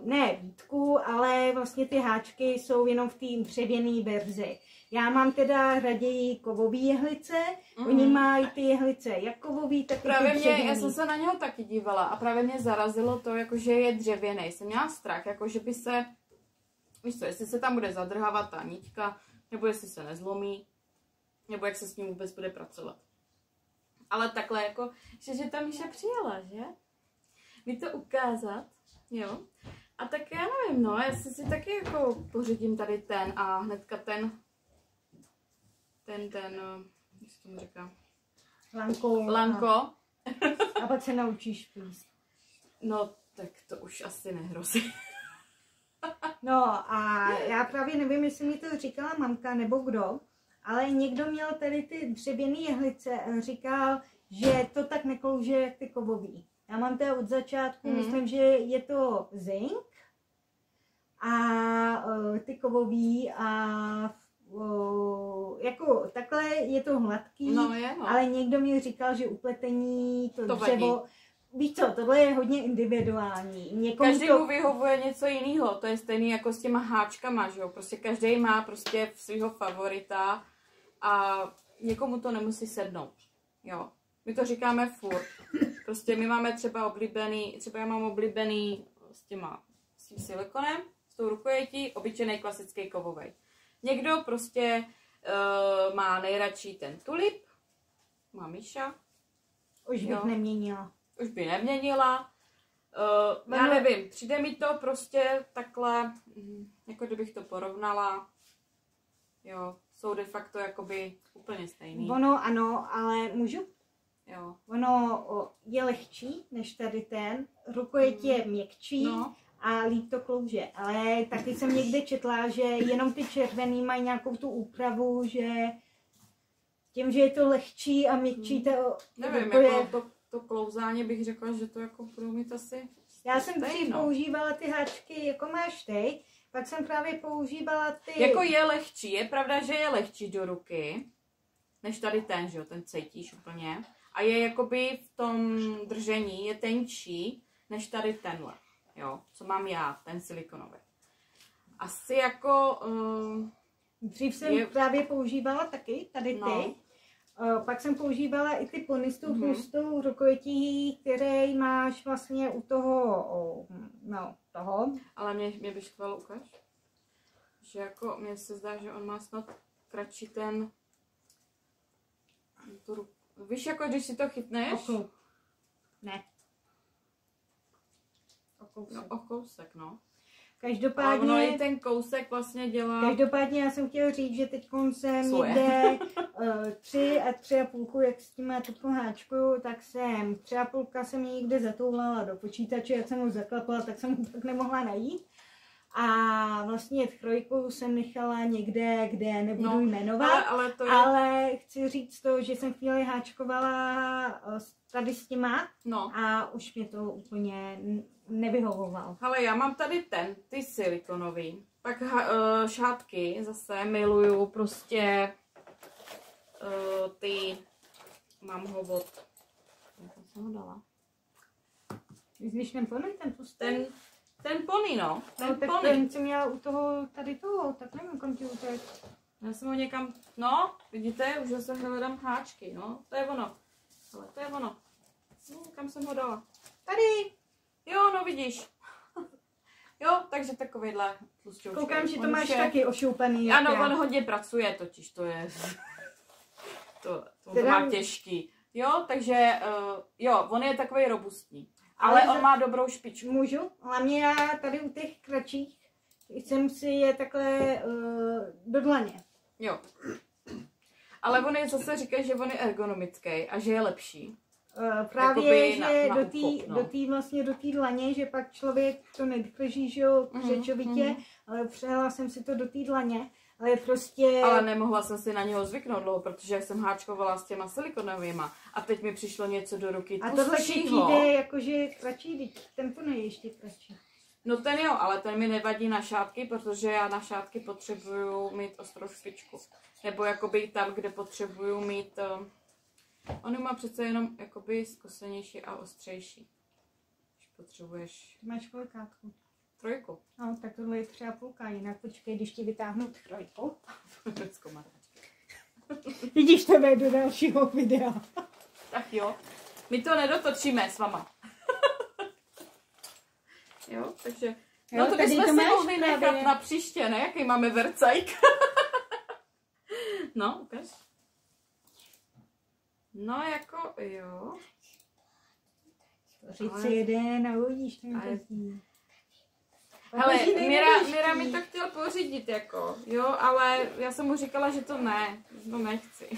ne výtku, ale vlastně ty háčky jsou jenom v té dřevěné verzi. Já mám teda raději kovový jehlice, oni mají ty jehlice jak kovový, tak právě i dřevěný. Já jsem se na něho taky dívala a právě mě zarazilo to, jakože je dřevěný. Jsem měla strach, jakože by se, víš co, jestli se tam bude zadrhávat ta niťka, nebo jestli se nezlomí, nebo jak se s ním vůbec bude pracovat. Ale takhle jako, že ta Míša přijela, že? Mi to ukázat, jo? A tak já nevím, no, já si taky jako pořídím tady ten a hnedka ten, jak se tomu říká? Lanko. A pak se naučíš plíst. No, tak to už asi nehrozí. No a já právě nevím, jestli mi to říkala mamka nebo kdo, ale někdo měl tady ty dřevěný jehlice a říkal, že to tak neklouže jak ty kovový. Já mám teda od začátku, myslím, že je to zink a ty kovový a jako takhle je to hladký, no. ale někdo mi říkal, že upletení to dřevo, vadí. Víš co, tohle je hodně individuální. Každému vyhovuje něco jiného, to je stejný jako s těma háčkama, že jo, prostě každý má prostě svého favorita a někomu to nemusí sednout, jo. My to říkáme furt, prostě my máme třeba já mám oblíbený s tím silikonem, s tou rukojetí, obyčejný klasický kovový. Někdo prostě má nejradši ten tulip, má Míša. Už bych neměnila. Už by neměnila. Já nevím, přijde mi to prostě takhle, jako kdybych to porovnala. Jo, jsou de facto jakoby úplně stejný. Ono ano, ale můžu? Jo. Ono je lehčí než tady ten, rukojetí je měkčí a líp to klouže. Ale taky jsem někde četla, že jenom ty červený mají nějakou tu úpravu, že tím, že je to lehčí a měkčí, to nevím, jako to klouzání bych řekla, že to jako budou mít asi. Já jsem dřív používala ty háčky, jako máš teď, pak jsem právě používala ty... Jako je lehčí, je pravda, že je lehčí do ruky, než tady ten, že jo, ten cítíš úplně. A je jakoby v tom držení, je tenčí, než tady tenhle, jo, co mám já, ten silikonový. Asi jako... Dřív jsem právě používala taky, tady ty. Pak jsem používala i ty pony s tou tlustou rukojetí, které máš vlastně u toho, toho. Ale mě by štvalo, ukaž. Že jako, mně se zdá, že on má snad kratší ten... Víš, jako když si to chytneš? Ne. O kousek, no. Každopádně... Ale ono i ten kousek vlastně dělá... Každopádně já jsem chtěla říct, že teď jsem někde 3 a 3,5, jak s tím tuto háčku, tak jsem 3,5 jsem někde zatoulala do počítače, jak jsem ho zaklapala, tak jsem ho tak nemohla najít. A vlastně 3 jsem nechala někde, kde nebudu jmenovat, ale chci říct to, že jsem chvíli háčkovala tady s těma a už mě to úplně nevyhovovalo. Ale já mám tady ty silikonový, pak šátky zase miluju, prostě ty, mám ho od, jak jsem ho dala? Když ten pony, ten pustý? Ten pony, no. Ten pony. Ten jsem měla u toho, tady toho, tak nevím, kam ti utek. Já jsem ho někam, vidíte, už zase hledám háčky, to je ono. Ale to je ono. Kam jsem ho dala? Tady. Jo, vidíš. Jo, takže takovýhle tlusťoučky. Koukám, že to máš taky ošoupaný. Ano, on hodně pracuje, totiž to je, to má těžký. Jo, takže, on je takový robustní. Ale on má dobrou špičku. Můžu? Hlavně já tady u těch kratších jsem si je takhle do dlaně. Jo. Ale on je zase říká, že on je ergonomický a že je lepší. Právě, jakoby že na do té dlaně, že pak člověk to nedrží, že jo, křečovitě, ale přehla jsem si to do té dlaně, ale prostě... Ale nemohla jsem si na něho zvyknout dlouho, protože jsem háčkovala s těma silikonovýma a teď mi přišlo něco do ruky tlustšího. A tohle ti přijde jakože kratší, ten to je ještě kratší. No ten jo, ale ten mi nevadí na šátky, protože já na šátky potřebuju mít ostrou špičku. Nebo jakoby tam, kde potřebuju mít... On má přece jenom jakoby zkosenější a ostřejší. Když potřebuješ... Ty máš kolikátku? 3. No, tak tohle je 3,5, jinak počkej, když ti vytáhnu 3. Vidíš, to do dalšího videa. Tak jo, my to nedotočíme s váma. Jo, takže... No to bychom si mohli nechat na příště, ne? Jaký máme vercajk. No, ukaž. No, jako, jo. Říct si jeden a uvidíš, to hele, Mira mi to chtěl pořídit, jako, jo, ale já jsem mu říkala, že to ne, to nechci.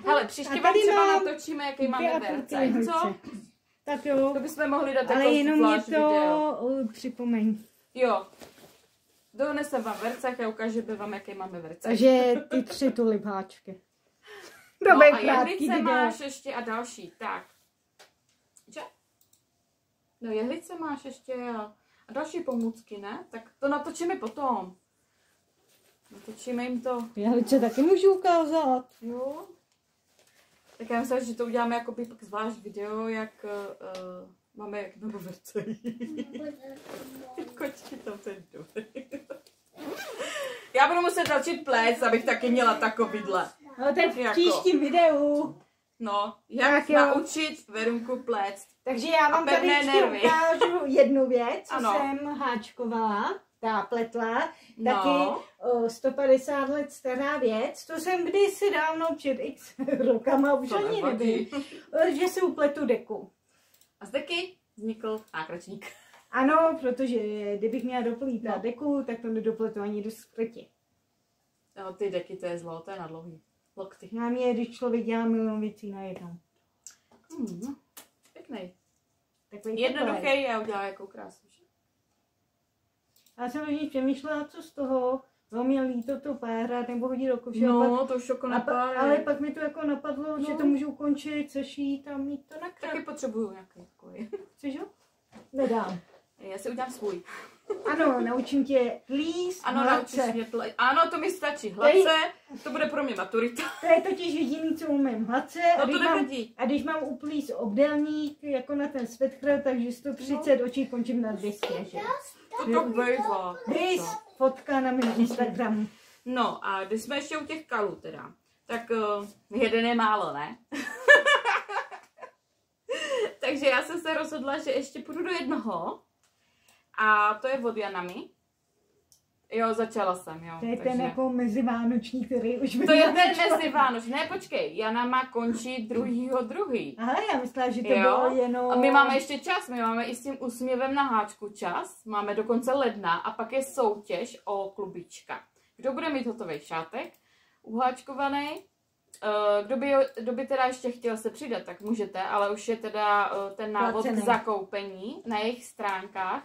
Hele, příště vám třeba natočíme, jaký máme vercajk, co? Tak jo. To bychom mohli dát ale jako jenom mě to video. Připomeň. Jo. Donesem vám vercajk a ukážeme vám, jaký máme vercajk. Takže ty 3 tulipáčky. No a jehlice máš ještě a další, tak. Že? No jehlice máš ještě a další pomůcky, ne? Tak to natočíme potom. Natočíme jim to. Jehlice taky můžu ukázat. Jo. Tak já myslím, že to uděláme jako pak zvlášť video, jak máme jak nebo vercej. Kočky tam to je dobrý. Já budu muset začít plést, abych taky měla takovýhle. No tak v příštím videu. No, jak naučit Verunku plést. Takže já vám tady ukážu jednu věc, co jsem háčkovala. Ta pletla, taky 150 let stará věc, to jsem kdysi dávno před x rokama, už ani nevím, že si upletu deku. A z deky vznikl nákračník. Ano, protože kdybych měla doplítat deku, tak to nedopletu ani do skrytě. No, ty deky, to je zlo, to je na dlouhý lokty. Nám je, když člověk dělá milion věcí najednou. Pěknej. Jednoduchý a udělá jakou krásu. Já jsem hodně přemýšlela, co z toho, no mě líto to párat nebo hodit do koše. No, to už jako napárat. Ale pak mi to jako napadlo, že to můžu ukončit, sešít a mít to na krát. Taky potřebuju nějaký takový. Chceš ho? Nedám. Já si udělám svůj. Ano, naučím tě plíst, ano, naučíš mě plést. Ano, to mi stačí. Hladce, to bude pro mě maturita. To je totiž jediný, co umím. Hladce. No a když mám uplíst obdélník, jako na ten sweater, takže 130 očí končím na 200. Že? To bývá. Vys, fotka na mém Instagramu. No a když jsme ještě u těch kalů teda, tak jeden je málo, ne? Takže já jsem se rozhodla, že ještě půjdu do jednoho. A to je od Janami. Jo, začala jsem, jo. To je ten jako mezivánoční, který už by... To je ten mezivánoční. Ne, počkej, Jana má končit 2.2. Aha, já myslela, že to bylo jenom... A my máme ještě čas, my máme i s tím úsměvem na háčku čas. Máme do konce ledna a pak je soutěž o klubička. Kdo bude mít hotový šátek, uháčkovaný, kdo by teda ještě chtěl se přidat, tak můžete, ale už je teda ten návod k zakoupení na jejich stránkách.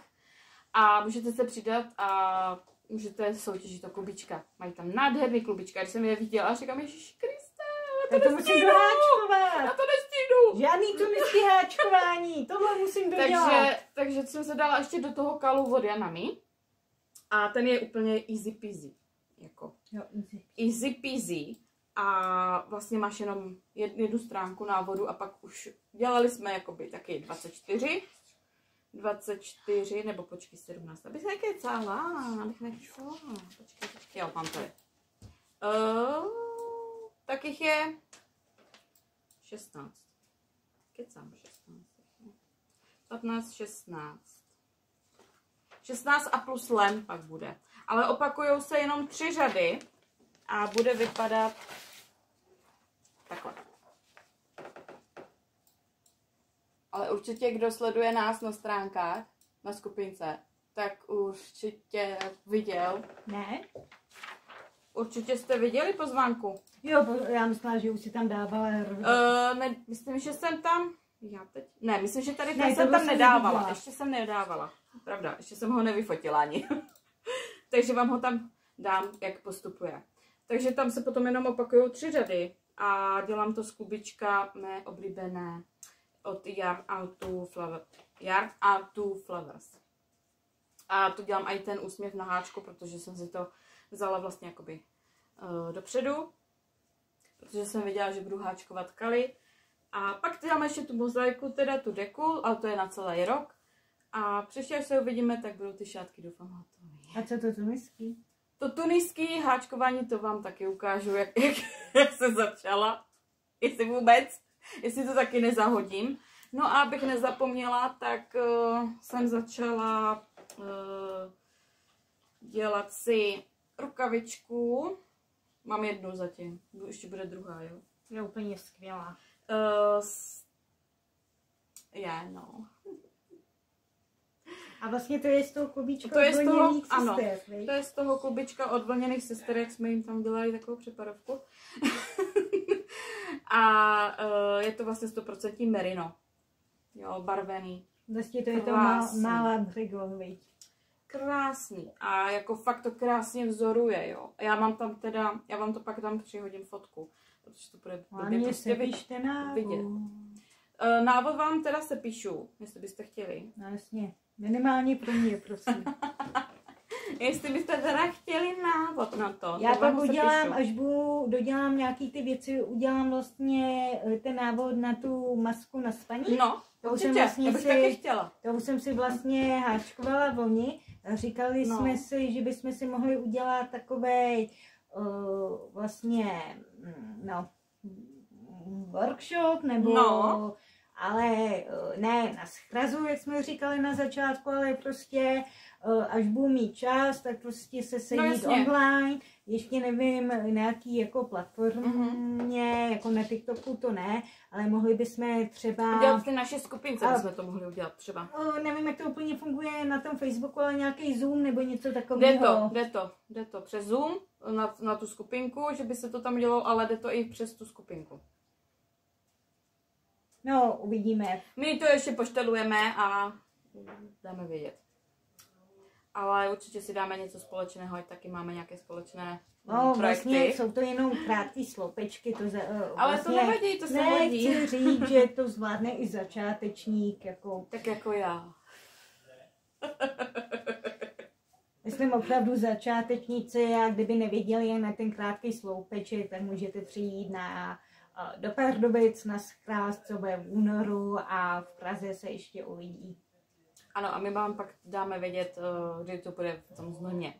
A můžete se přidat a můžete soutěžit o klubička. Mají tam nádherný klubička. Když jsem je viděla, říkám, Ježíši Kriste, já to nestínu. Já to nestínu. Žádný tunický háčkování, tohle musím dodělat. Takže jsem se dala ještě do toho kalu od Janami. A ten je úplně easy peasy. Jako. Jo, easy peasy. A vlastně máš jenom jednu stránku návodu a pak už dělali jsme jakoby taky 24, nebo počkej 17, abych nekecala, počkej, jo, mám to je. Tak jich je 16. Kecám, 16. 15, 16. 16 a plus lem pak bude. Ale opakujou se jenom 3 řady a bude vypadat takhle. Ale určitě, kdo sleduje nás na stránkách, na skupince, tak určitě viděl. Ne? určitě jste viděli pozvánku. Jo, já myslím, že už si tam dávala. Ne, myslím, že jsem tam, myslím, že tady Ne, jsem tam jsem nedávala, neviděla. ještě jsem nedávala, pravda, ještě jsem ho nevyfotila ani. Takže vám ho tam dám, jak postupuje. Takže tam se potom jenom opakují 3 řady a dělám to z klubička mé oblíbené od Yarn Out to Flowers. A tu dělám i ten úsměv na háčku, protože jsem si to vzala vlastně jakoby dopředu, protože jsem věděla, že budu háčkovat kaly. A pak děláme ještě tu mozaiku, teda tu deku, ale to je na celý rok. A příště, až se uvidíme, tak budou ty šátky, doufám, hotové. A co to tuniský? To tuniský háčkování, to vám taky ukážu, jak jsem začala. Jestli to taky nezahodím. No a abych nezapomněla, tak jsem začala dělat si rukavičku. Mám jednu zatím, ještě bude druhá, jo. Je úplně skvělá. No. A vlastně to je z toho klubíčka To je z toho, vlněných ano, sester, to je z toho klubička od vlněných sester, jak jsme jim tam dělali takovou přeparovku. A je to vlastně 100% merino. Jo, barvený. Vlastně to je to malá břigo, viď? Krásný. A jako fakt to krásně vzoruje, jo. Já mám tam teda, já vám to pak tam přihodím fotku, protože to bude Hlavně se píšte vidět. Návod vám teda se píšu, jestli byste chtěli. No jasně, minimálně pro mě, prosím. Jestli byste teda chtěli návod na to. Já pak udělám, až dodělám nějaký ty věci, udělám vlastně ten návod na tu masku na spaní. No, určitě, já bych taky chtěla. To už jsem si vlastně háčkovala vlni. Říkali jsme si, že bychom si mohli udělat takovej vlastně, workshop, nebo ale ne na schrazu, jak jsme říkali na začátku, ale prostě až budu mít čas, tak prostě se sejít online, ještě nevím, nějaký jako platformě, jako na TikToku to ne, ale mohli bychom třeba... Udělat ty naše skupince, bychom to mohli udělat třeba. Nevím, jak to úplně funguje na tom Facebooku, ale nějaký Zoom nebo něco takového. Jde to přes Zoom na tu skupinku, že by se to tam dělalo, ale jde to i přes tu skupinku. No, uvidíme. My to ještě poštelujeme a dáme vědět. Ale určitě si dáme něco společného, ať taky máme nějaké společné projekty. Vlastně jsou to jenom krátké sloupečky. Ale vlastně, to nevadí, to se hodí. Nechci říct, že to zvládne i začátečník. Jako... Tak jako já. Myslím opravdu začátečníci a kdyby nevěděli jen na ten krátký sloupeček, tak můžete přijít do Pardubic na schráz, co bude v únoru a v Praze se ještě uvidí. Ano, a my vám pak dáme vědět, kdy to bude v tom Znojmě.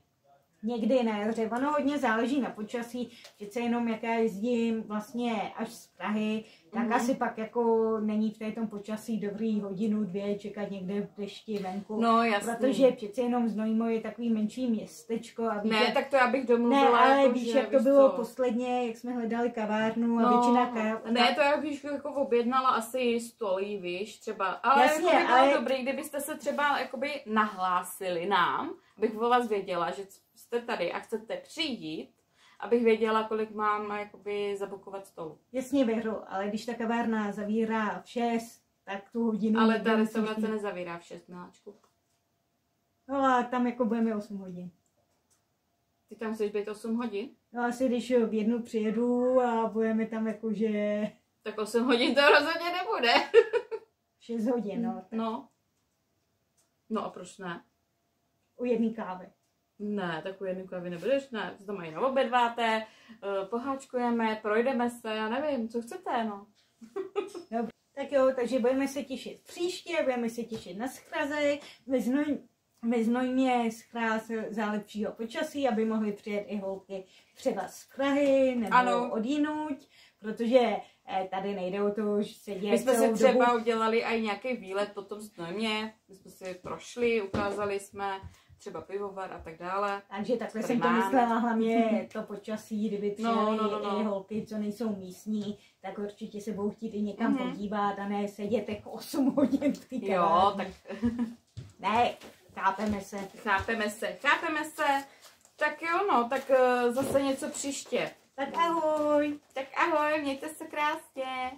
Někdy na jaře. Ono hodně záleží na počasí, přece jenom jak já jezdím vlastně až z Prahy, tak asi pak jako není v tom počasí dobrý 1-2 čekat někde v dešti venku. No jasný. Protože přece jenom Znojmo je takový menší městečko. A víš, ne, tak to já bych domluvila. Ne, ale jako, víš, jak to bylo posledně, jak jsme hledali kavárnu a většina Ne, to já bych jako objednala asi stolí, víš, třeba. Ale jasně, jako by bylo dobrý, kdybyste se třeba jakoby nahlásili nám, abych o vás věděla, že jste tady a chcete přijít, abych věděla, kolik mám jakoby zabukovat stolu. Jasně, Věro, ale když ta kavárna zavírá v 6, tak tu hodinu... Ale ta restaurace nezavírá v 6, miláčku. No a tam jako budeme 8 hodin. Ty tam chceš být 8 hodin? No asi když v 1 přijedu a budeme tam jakože... Tak 8 hodin to rozhodně nebude. 6 hodin, no. Tak. No a proč ne? U jedné kávy. Ne, tak u jedné kávy nebudeš, ne. To mají naobědváte, poháčkujeme, projdeme se, já nevím, co chcete, no. Dobře. Tak jo, takže budeme se těšit příště, budeme se těšit na schraze, ve Znojmě schráz za lepšího počasí, aby mohly přijet i holky třeba z Prahy nebo odjinuť, protože tady nejde o to, že se děje. My jsme si třeba udělali i nějaký výlet po tom Znojmě, my jsme si prošli, ukázali jsme třeba pivovar a tak dále. Takže takhle jsem to myslela, hlavně to počasí, kdyby přijeli i holky, co nejsou místní, tak určitě se budou chtít i někam podívat a ne sedět jako 8 hodin v té kavárně. Jo, tak... Ne, chápeme se. Chápeme se. Tak jo, no, tak zase něco příště. Tak ahoj. Tak ahoj, mějte se krásně.